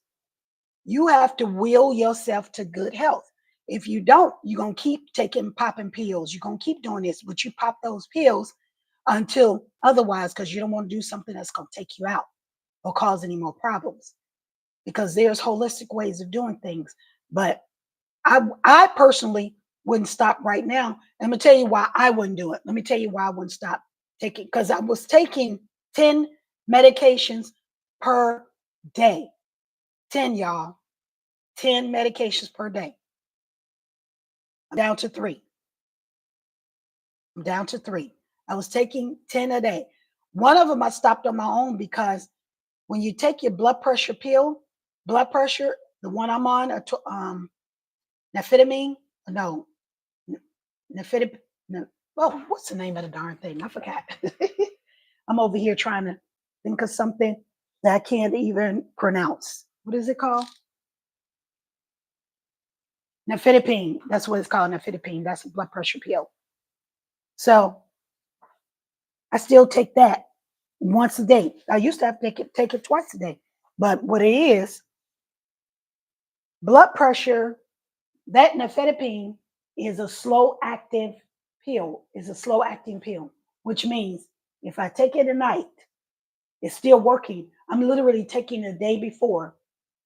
You have to will yourself to good health. If you don't, you're going to keep popping pills. You're going to keep doing this, but you pop those pills until otherwise, because you don't want to do something that's going to take you out or cause any more problems. Because there's holistic ways of doing things. But I personally wouldn't stop right now. Let me tell you why I wouldn't do it. Let me tell you why I wouldn't stop taking, because I was taking 10 medications per day. 10, y'all. 10 medications per day. I'm down to 3. I'm down to 3. I was taking 10 a day. One of them I stopped on my own because when you take your blood pressure pill, blood pressure, the one I'm on, amphetamine, no, n- nifedipine. No, well, what's the name of the darn thing? I forgot. I'm over here trying to think of something that I can't even pronounce. What is it called? Nifedipine. That's what it's called. Nifedipine. That's a blood pressure pill. So I still take that once a day. I used to have to take it twice a day. But what it is, blood pressure, that nifedipine is a slow active pill, is a slow acting pill, which means if I take it at night, it's still working. I'm literally taking the day before.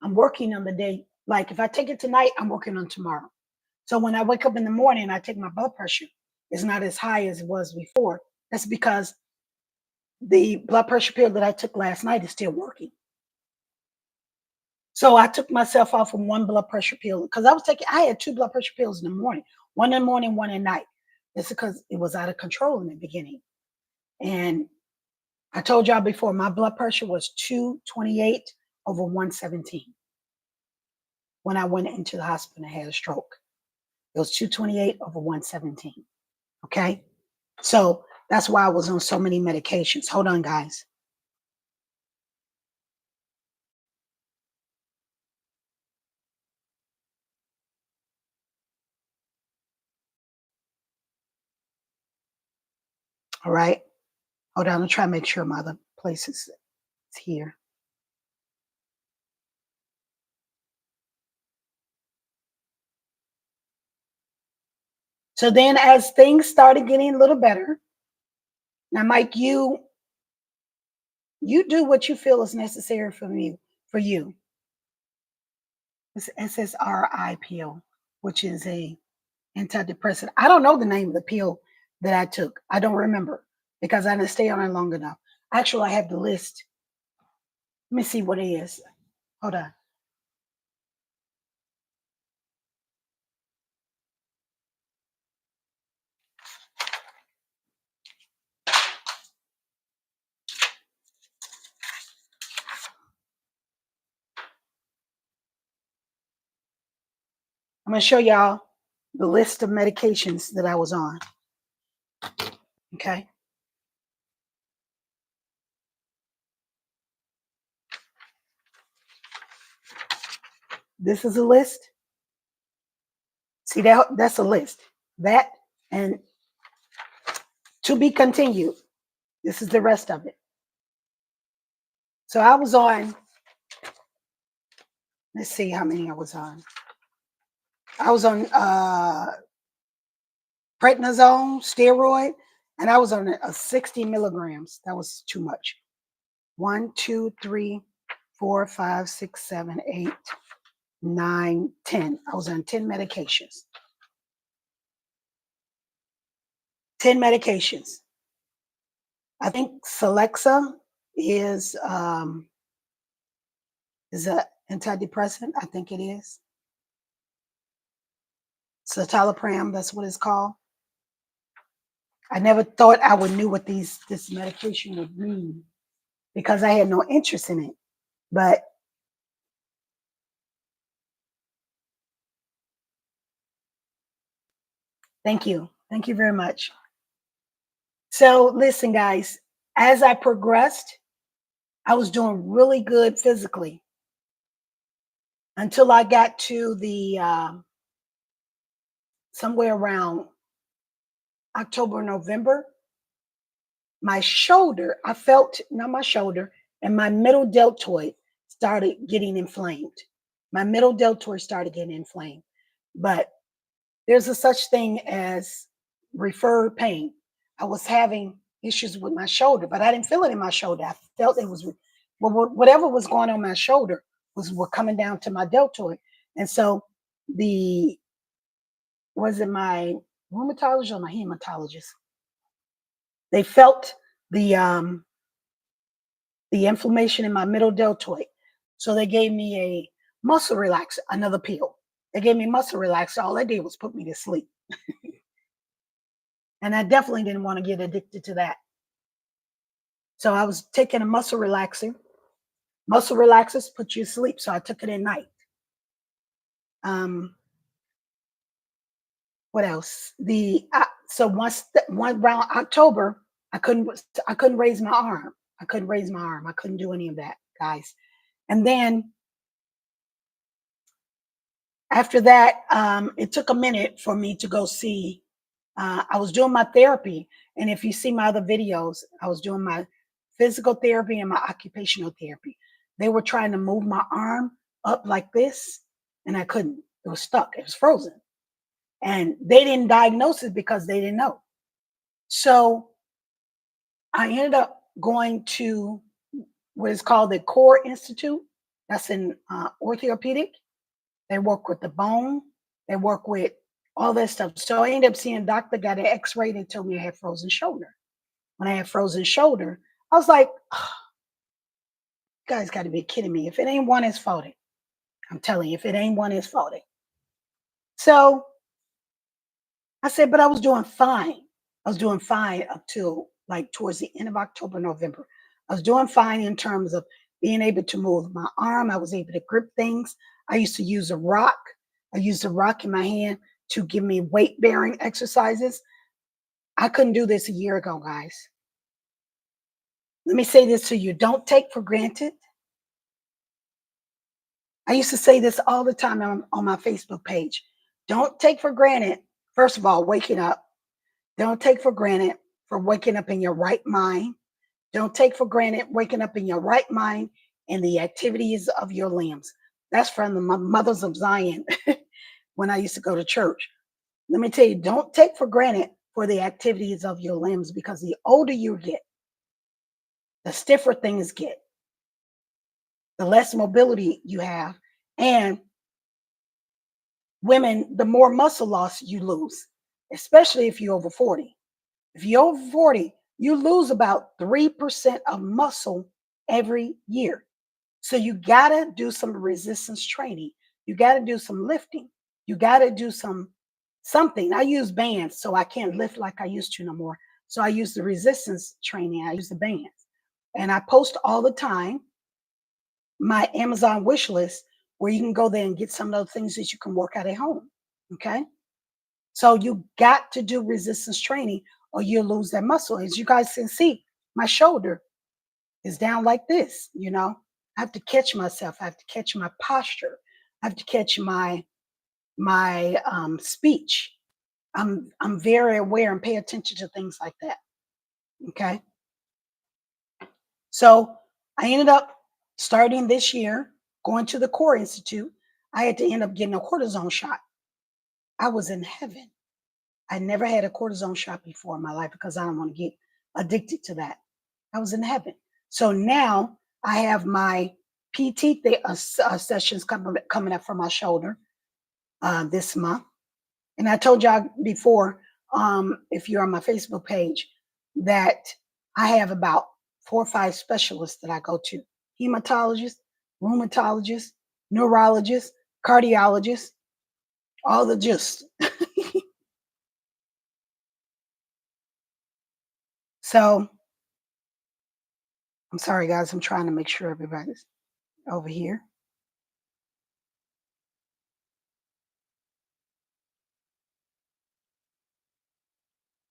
I'm working on the day. Like if I take it tonight, I'm working on tomorrow. So when I wake up in the morning, I take my blood pressure. It's not as high as it was before. That's because the blood pressure pill that I took last night is still working. So I took myself off of one blood pressure pill because I had two blood pressure pills in the morning, one in the morning, one at night. It's because it was out of control in the beginning. And I told y'all before, my blood pressure was 228 over 117 when I went into the hospital and had a stroke. It was 228 over 117. Okay. So that's why I was on so many medications. Hold on, guys. All right. Hold on. I'm trying to make sure my other place is here. So then as things started getting a little better, now Mike, you do what you feel is necessary for you. It's SSRI pill, which is a antidepressant. I don't know the name of the pill that I took. I don't remember because I didn't stay on it long enough. Actually, I have the list. Let me see what it is. Hold on. I'm going to show y'all the list of medications that I was on. Okay. This is a list. See that's a list. That and to be continued. This is the rest of it. So I was on, let's see how many I was on. I was on prednisone, steroid, and I was on a 60 milligrams. That was too much. 1, 2, 3, 4, 5, 6, 7, 8, 9, 10. I was on 10 medications. 10 medications. I think Celexa is a antidepressant. I think it is. Citalopram, that's what it's called. I never thought I would knew what this medication would mean because I had no interest in it. But thank you. Thank you very much. So listen, guys, as I progressed, I was doing really good physically until I got to the somewhere around October, November. My shoulder, I felt, not my shoulder, and my middle deltoid started getting inflamed. My middle deltoid started getting inflamed. But there's a such thing as referred pain. I was having issues with my shoulder, but I didn't feel it in my shoulder. I felt it was, well, whatever was going on my shoulder was coming down to my deltoid. And so was it my rheumatologist or my hematologist? They felt the inflammation in my middle deltoid. So they gave me a muscle relaxer, another pill. They gave me muscle relaxer. All they did was put me to sleep. And I definitely didn't want to get addicted to that. So I was taking a muscle relaxer. Muscle relaxers put you to sleep. So I took it at night. what else? So one around October, I couldn't raise my arm. I couldn't raise my arm. I couldn't do any of that, guys. And then after that, it took a minute for me to go see. I was doing my therapy, and if you see my other videos, I was doing my physical therapy and my occupational therapy. They were trying to move my arm up like this, and I couldn't. It was stuck. It was frozen, and they didn't diagnose it because they didn't know. So I ended up going to what is called the Core Institute. That's in orthopedic. They work with the bone. They work with all that stuff. So I ended up seeing a doctor, got an x-ray. They told me I had frozen shoulder. When I had frozen shoulder, I was like, oh, you guys got to be kidding me. If it ain't one, it's faulty. I'm telling you, if it ain't one, it's faulty. So I said, but I was doing fine. I was doing fine up till like towards the end of October, November. I was doing fine in terms of being able to move my arm. I was able to grip things. I used to use a rock. I used a rock in my hand to give me weight bearing exercises. I couldn't do this a year ago, guys. Let me say this to you. Don't take for granted. I used to say this all the time on my Facebook page. Don't take for granted, first of all, waking up. Don't take for granted for waking up in your right mind. Don't take for granted waking up in your right mind and the activities of your limbs. That's from the Mothers of Zion when I used to go to church. Let me tell you, don't take for granted for the activities of your limbs, because the older you get, the stiffer things get, the less mobility you have. And women, the more muscle loss you lose, especially if you're over 40. If you're over 40, you lose about 3% of muscle every year. So you got to do some resistance training. You got to do some lifting. You got to do something. I use bands, so I can't lift like I used to no more. So I use the resistance training. I use the bands. And I post all the time my Amazon wish list, where you can go there and get some of the things that you can work out at home. Okay. So you got to do resistance training or you'll lose that muscle. As you guys can see, my shoulder is down like this. I have to catch myself. I have to catch my posture. I have to catch my speech. I'm very aware and pay attention to things like that. Okay. So I ended up starting this year, going to the Core Institute. I had to end up getting a cortisone shot. I was in heaven. I never had a cortisone shot before in my life because I don't want to get addicted to that. I was in heaven. So now I have my PT sessions coming up for my shoulder this month. And I told y'all before, if you're on my Facebook page, that I have about 4 or 5 specialists that I go to: hematologist, rheumatologist, neurologist, cardiologist, all the gist. So I'm sorry, guys. I'm trying to make sure everybody's over here.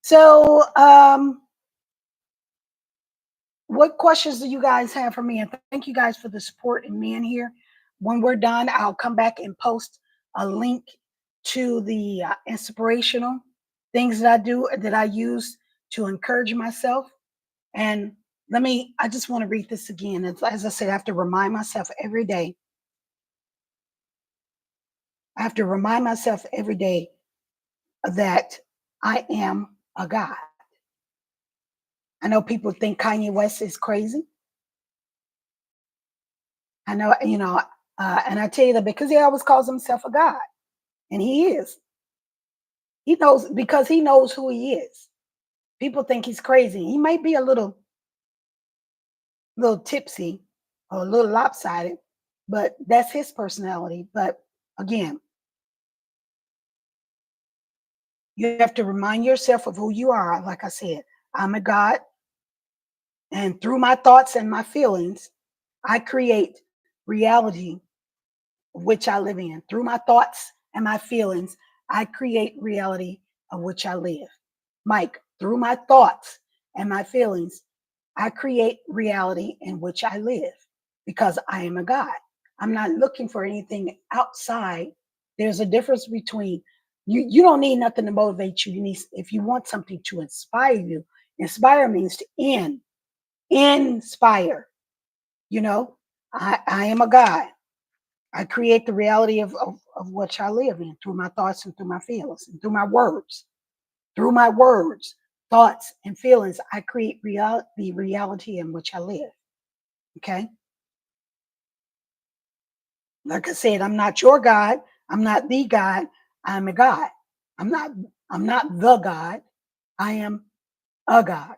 So, what questions do you guys have for me? And thank you guys for the support and being here. When we're done, I'll come back and post a link to the inspirational things that I do, that I use to encourage myself. And I just want to read this again. As I said, I have to remind myself every day. I have to remind myself every day that I am a God. I know people think Kanye West is crazy. I know, and I tell you that because he always calls himself a God, and he is. He knows, because he knows who he is. People think he's crazy. He might be a little tipsy or a little lopsided, but that's his personality. But again, you have to remind yourself of who you are. Like I said, I'm a God, and through my thoughts and my feelings, I create reality which I live in. Through my thoughts and my feelings, I create reality of which I live. Mike, through my thoughts and my feelings, I create reality in which I live because I am a God. I'm not looking for anything outside. There's a difference between you don't need nothing to motivate you. You need if you want something to inspire you. Inspire means to inspire. You know, I am a God. I create the reality of which I live in through my thoughts and through my feelings and through my words. Through my words, thoughts, and feelings, I create the reality in which I live. Okay. Like I said, I'm not your God. I'm not the God. I'm a God. I'm not, I'm not the God. I am a God.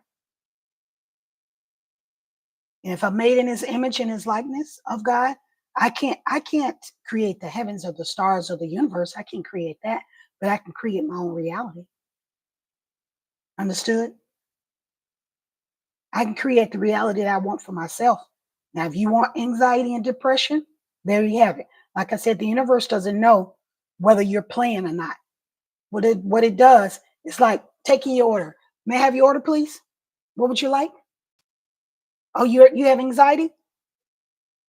And if I'm made in his image and his likeness of God, I can't create the heavens or the stars or the universe. I can't create that, but I can create my own reality. Understood? I can create the reality that I want for myself. Now, if you want anxiety and depression, there you have it. Like I said, the universe doesn't know whether you're playing or not. What it does, it's like taking your order. May I have your order, please? What would you like? Oh, you have anxiety?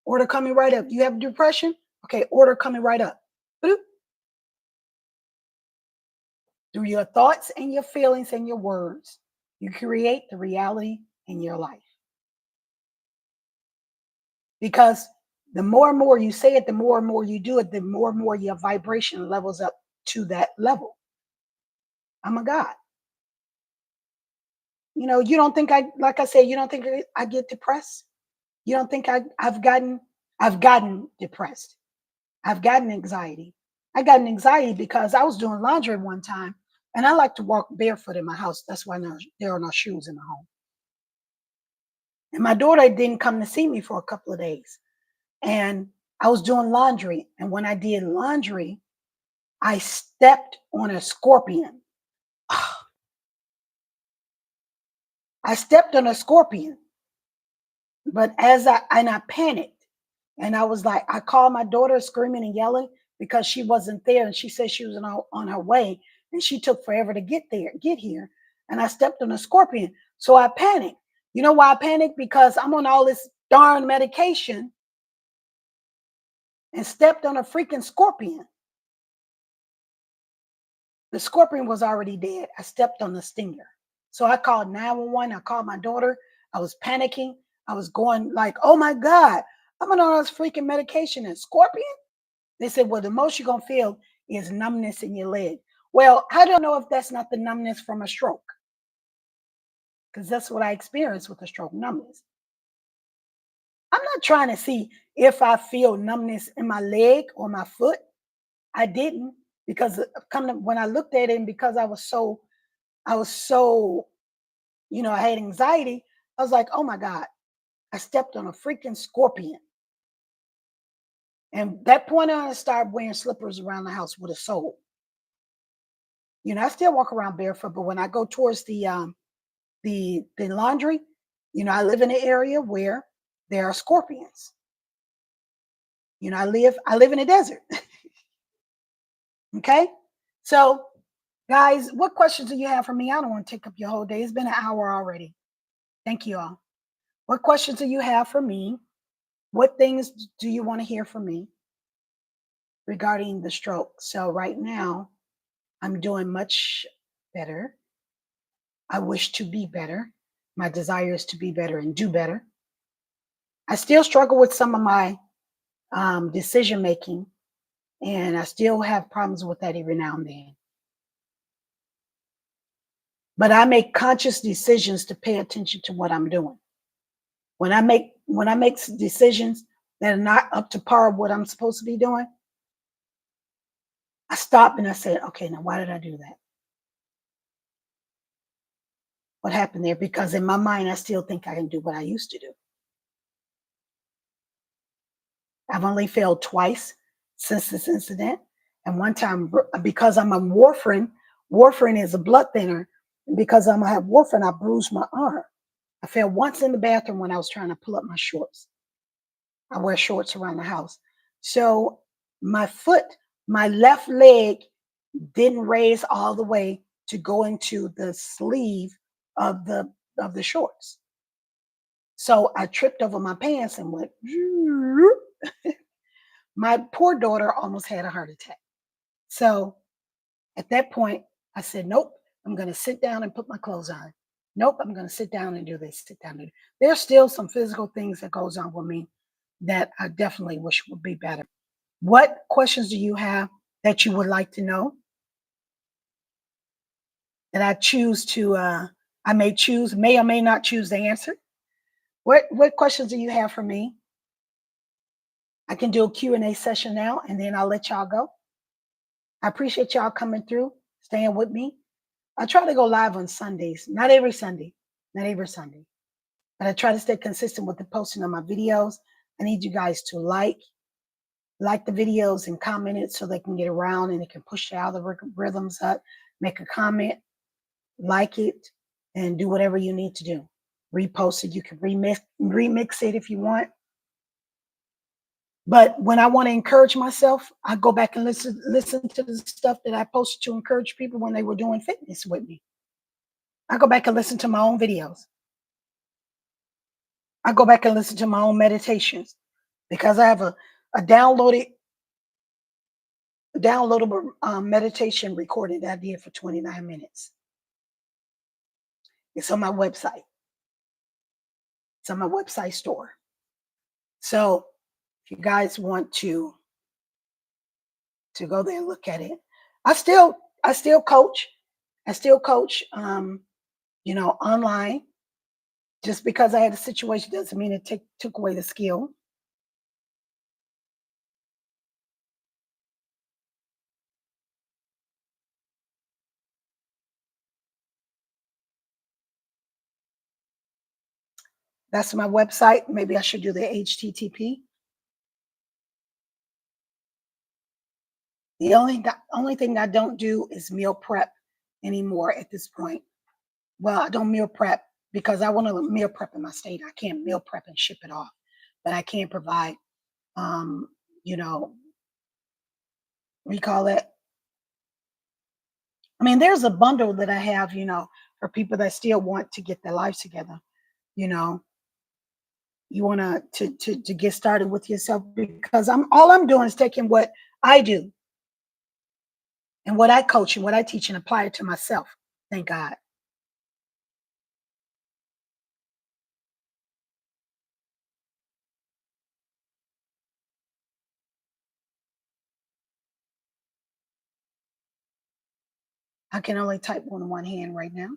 Order coming right up. You have depression? Okay, order coming right up. Boop. Through your thoughts and your feelings and your words, you create the reality in your life. Because the more and more you say it, the more and more you do it, the more and more your vibration levels up to that level. I'm a God. You don't think like I said, you don't think I get depressed? You don't think I've gotten depressed. I've gotten anxiety. I got an anxiety because I was doing laundry one time and I like to walk barefoot in my house. That's why there are no shoes in the home. And my daughter didn't come to see me for a couple of days. And I was doing laundry. And when I did laundry, I stepped on a scorpion. I stepped on a scorpion, but I panicked and I was like, I called my daughter screaming and yelling because she wasn't there and she said she was on her way and she took forever to get here. And I stepped on a scorpion. So I panicked. You know why I panicked? Because I'm on all this darn medication and stepped on a freaking scorpion. The scorpion was already dead. I stepped on the stinger. So I called 911. I called my daughter. I was panicking. I was going like, oh my God, I'm on all this freaking medication and scorpion. They said, well, the most you're going to feel is numbness in your leg. Well, I don't know if that's not the numbness from a stroke because that's what I experienced with a stroke numbness. I'm not trying to see if I feel numbness in my leg or my foot. I didn't because when I looked at it and because I was so, I had anxiety. I was like, oh my God, I stepped on a freaking scorpion. And that point on, I started wearing slippers around the house with a sole. I still walk around barefoot, but when I go towards the laundry, I live in an area where there are scorpions. I live in a desert. Okay. So guys, what questions do you have for me? I don't want to take up your whole day. It's been an hour already. Thank you all. What questions do you have for me? What things do you want to hear from me regarding the stroke? So right now, I'm doing much better. I wish to be better. My desire is to be better and do better. I still struggle with some of my decision making, and I still have problems with that every now and then. But I make conscious decisions to pay attention to what I'm doing. When I make decisions that are not up to par of what I'm supposed to be doing, I stop and I said, okay, now why did I do that? What happened there? Because in my mind, I still think I can do what I used to do. I've only failed twice since this incident. And one time, because I'm on warfarin is a blood thinner. And because I'm gonna have warfarin, I bruised my arm. I fell once in the bathroom when I was trying to pull up my shorts. I wear shorts around the house. So my foot, my left leg didn't raise all the way to go into the sleeve of the shorts. So I tripped over my pants and went. My poor daughter almost had a heart attack. So at that point, I said, nope, I'm going to sit down and put my clothes on. Nope, I'm going to sit down and do this, sit down and do. There's still some physical things that goes on with me that I definitely wish would be better. What questions do you have that you would like to know that I may choose, may or may not choose to answer? What questions do you have for me? I can do a Q&A session now, and then I'll let y'all go. I appreciate y'all coming through, staying with me. I try to go live on Sundays, not every Sunday, not every Sunday, but I try to stay consistent with the posting of my videos. I need you guys to like the videos and comment it so they can get around and it can push the algorithms up. Make a comment, like it, and do whatever you need to do. Repost it. You can remix it if you want. But when I want to encourage myself, I go back and listen to the stuff that I posted to encourage people when they were doing fitness with me. I go back and listen to my own videos. I go back and listen to my own meditations because I have a downloadable meditation recording that I did for 29 minutes. It's on my website. It's on my website store. So if you guys want to go there and look at it, I still coach. I still coach, online. Just because I had a situation doesn't mean it took away the skill. That's my website. Maybe I should do the HTTP. The only thing I don't do is meal prep anymore at this point. Well, I don't meal prep because I want to meal prep in my state. I can't meal prep and ship it off, but I can provide, um, you know, we call it. I mean, there's a bundle that I have, for people that still want to get their lives together. You know, you want to get started with yourself because I'm doing is taking what I do and what I coach and what I teach and apply it to myself. Thank God. I can only type on one hand right now.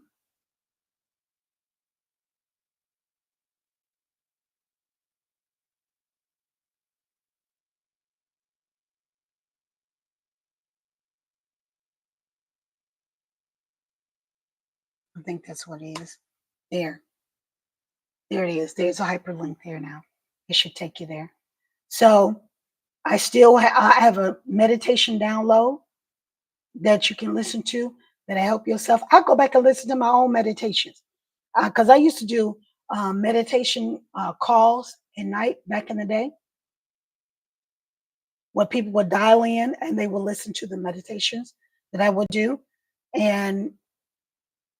I think that's what it is. There. There it is. There's a hyperlink there now. It should take you there. So I have a meditation download that you can listen to that help yourself. I go back and listen to my own meditations because I used to do meditation calls at night back in the day where people would dial in and they would listen to the meditations that I would do. And,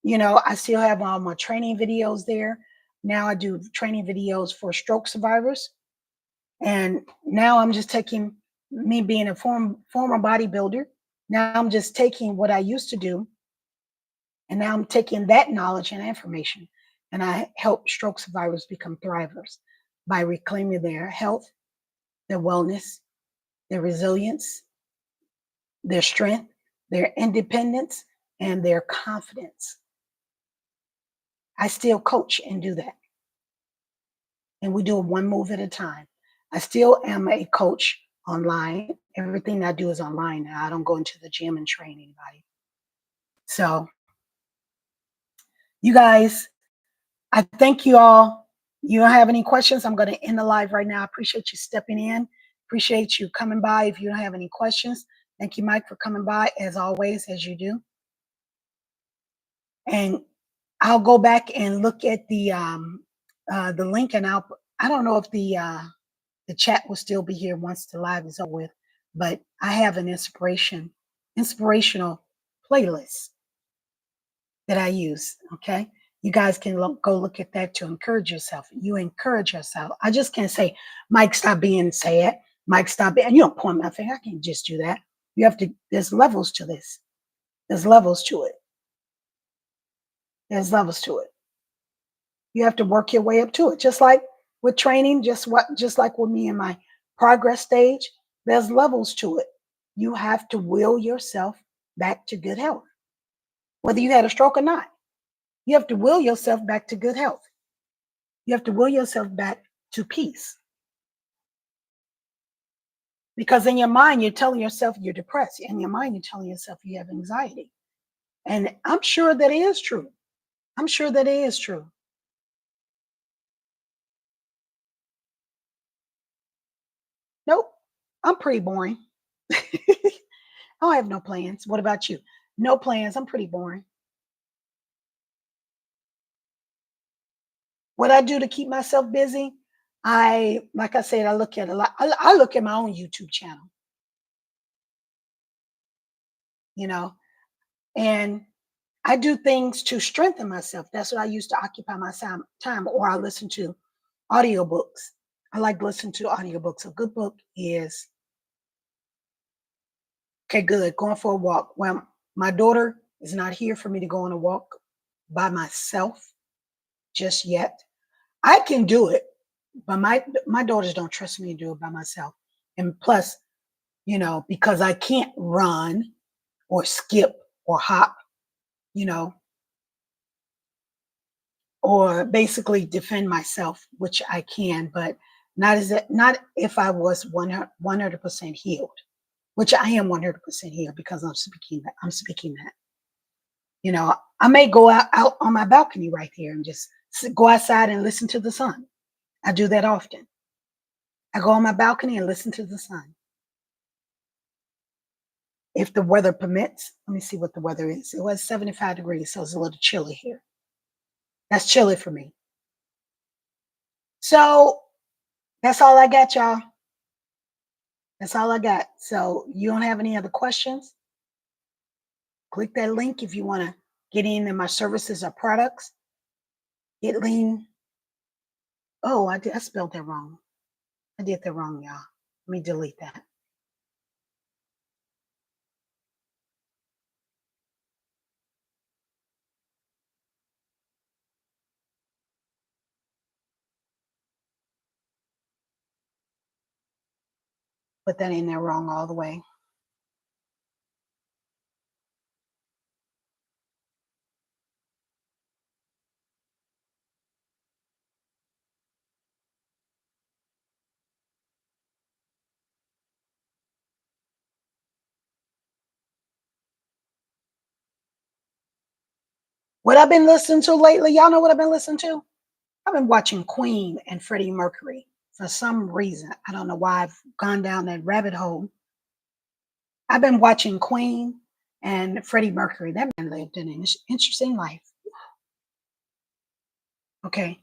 I still have all my training videos there. Now I do training videos for stroke survivors. And now I'm just taking me being a former bodybuilder. Now I'm just taking what I used to do. And now I'm taking that knowledge and information. And I help stroke survivors become thrivers by reclaiming their health, their wellness, their resilience, their strength, their independence, and their confidence. I still coach and do that. And we do it one move at a time. I still am a coach online. Everything I do is online now. I don't go into the gym and train anybody. So, you guys, I thank you all. You don't have any questions? I'm going to end the live right now. I appreciate you stepping in. Appreciate you coming by. If you don't have any questions, thank you, Mike, for coming by as always, as you do. And I'll go back and look at the link, and I don't know if the chat will still be here once the live is over with, but I have an inspiration inspirational playlists that I use. Okay. You guys can go look at that to encourage yourself. You encourage yourself. I just can't say, Mike, stop being sad. Mike, stop being, you don't point my finger. I can't just do that. You have to, there's levels to this. There's levels to it. There's levels to it. You have to work your way up to it. Just like with training, just like with me in my progress stage, there's levels to it. You have to will yourself back to good health, whether you had a stroke or not. You have to will yourself back to good health. You have to will yourself back to peace. Because in your mind, you're telling yourself you're depressed. In your mind, you're telling yourself you have anxiety. And I'm sure that is true. I'm sure that it is true. Nope. I'm pretty boring. I don't have no plans. What about you? No plans. I'm pretty boring. What I do to keep myself busy, like I said, I look at a lot. I look at my own YouTube channel, you know, and I do things to strengthen myself. That's what I use to occupy my time, or I listen to audiobooks. I like to listen to audiobooks. A good book is, okay, good, going for a walk. Well, my daughter is not here for me to go on a walk by myself just yet. I can do it, but my daughters don't trust me to do it by myself. And plus, because I can't run or skip or hop, you know, or basically defend myself, which I can, but not if I was 100% healed, which I am 100% healed because I'm speaking that. I may go out on my balcony right here and just go outside and listen to the sun. I do that often. I go on my balcony and listen to the sun. If the weather permits, let me see what the weather is. It was 75 degrees, so it's a little chilly here. That's chilly for me. So that's all I got, y'all. That's all I got. So you don't have any other questions? Click that link if you want to get into my services or products. Get lean. Oh, I spelled that wrong. I did that wrong, y'all. Let me delete that. Put that in there wrong all the way. What I've been listening to lately, y'all know what I've been listening to? I've been watching Queen and Freddie Mercury for some reason. I don't know why I've gone down that rabbit hole. I've been watching Queen and Freddie Mercury. That man lived an interesting life. Okay,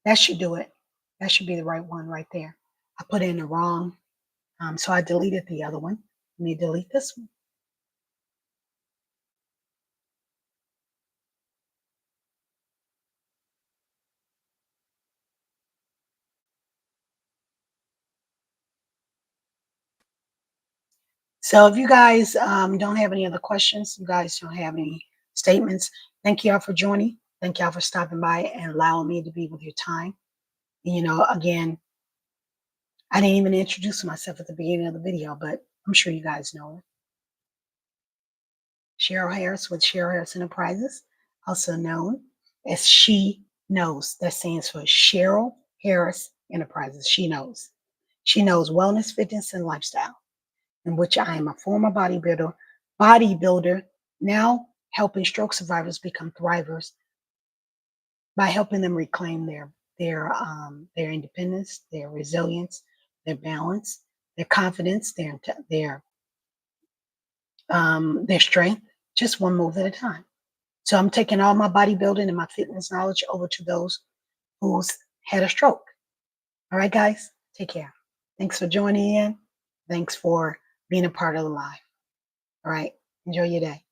that should do it. That should be the right one right there. I put in the wrong, so I deleted the other one. Let me delete this one. So if you guys don't have any other questions, you guys don't have any statements, thank y'all for joining. Thank y'all for stopping by and allowing me to be with your time. Again, I didn't even introduce myself at the beginning of the video, but I'm sure you guys know it. Cheryl Harris with Cheryl Harris Enterprises, also known as She Knows. That stands for Cheryl Harris Enterprises. She knows. She knows wellness, fitness, and lifestyle, in which I am a former bodybuilder, now helping stroke survivors become thrivers by helping them reclaim their independence, their resilience, their balance, their confidence, their strength, just one move at a time. So I'm taking all my bodybuilding and my fitness knowledge over to those who's had a stroke. All right, guys, take care. Thanks for joining in. Thanks for being a part of the live. All right. Enjoy your day.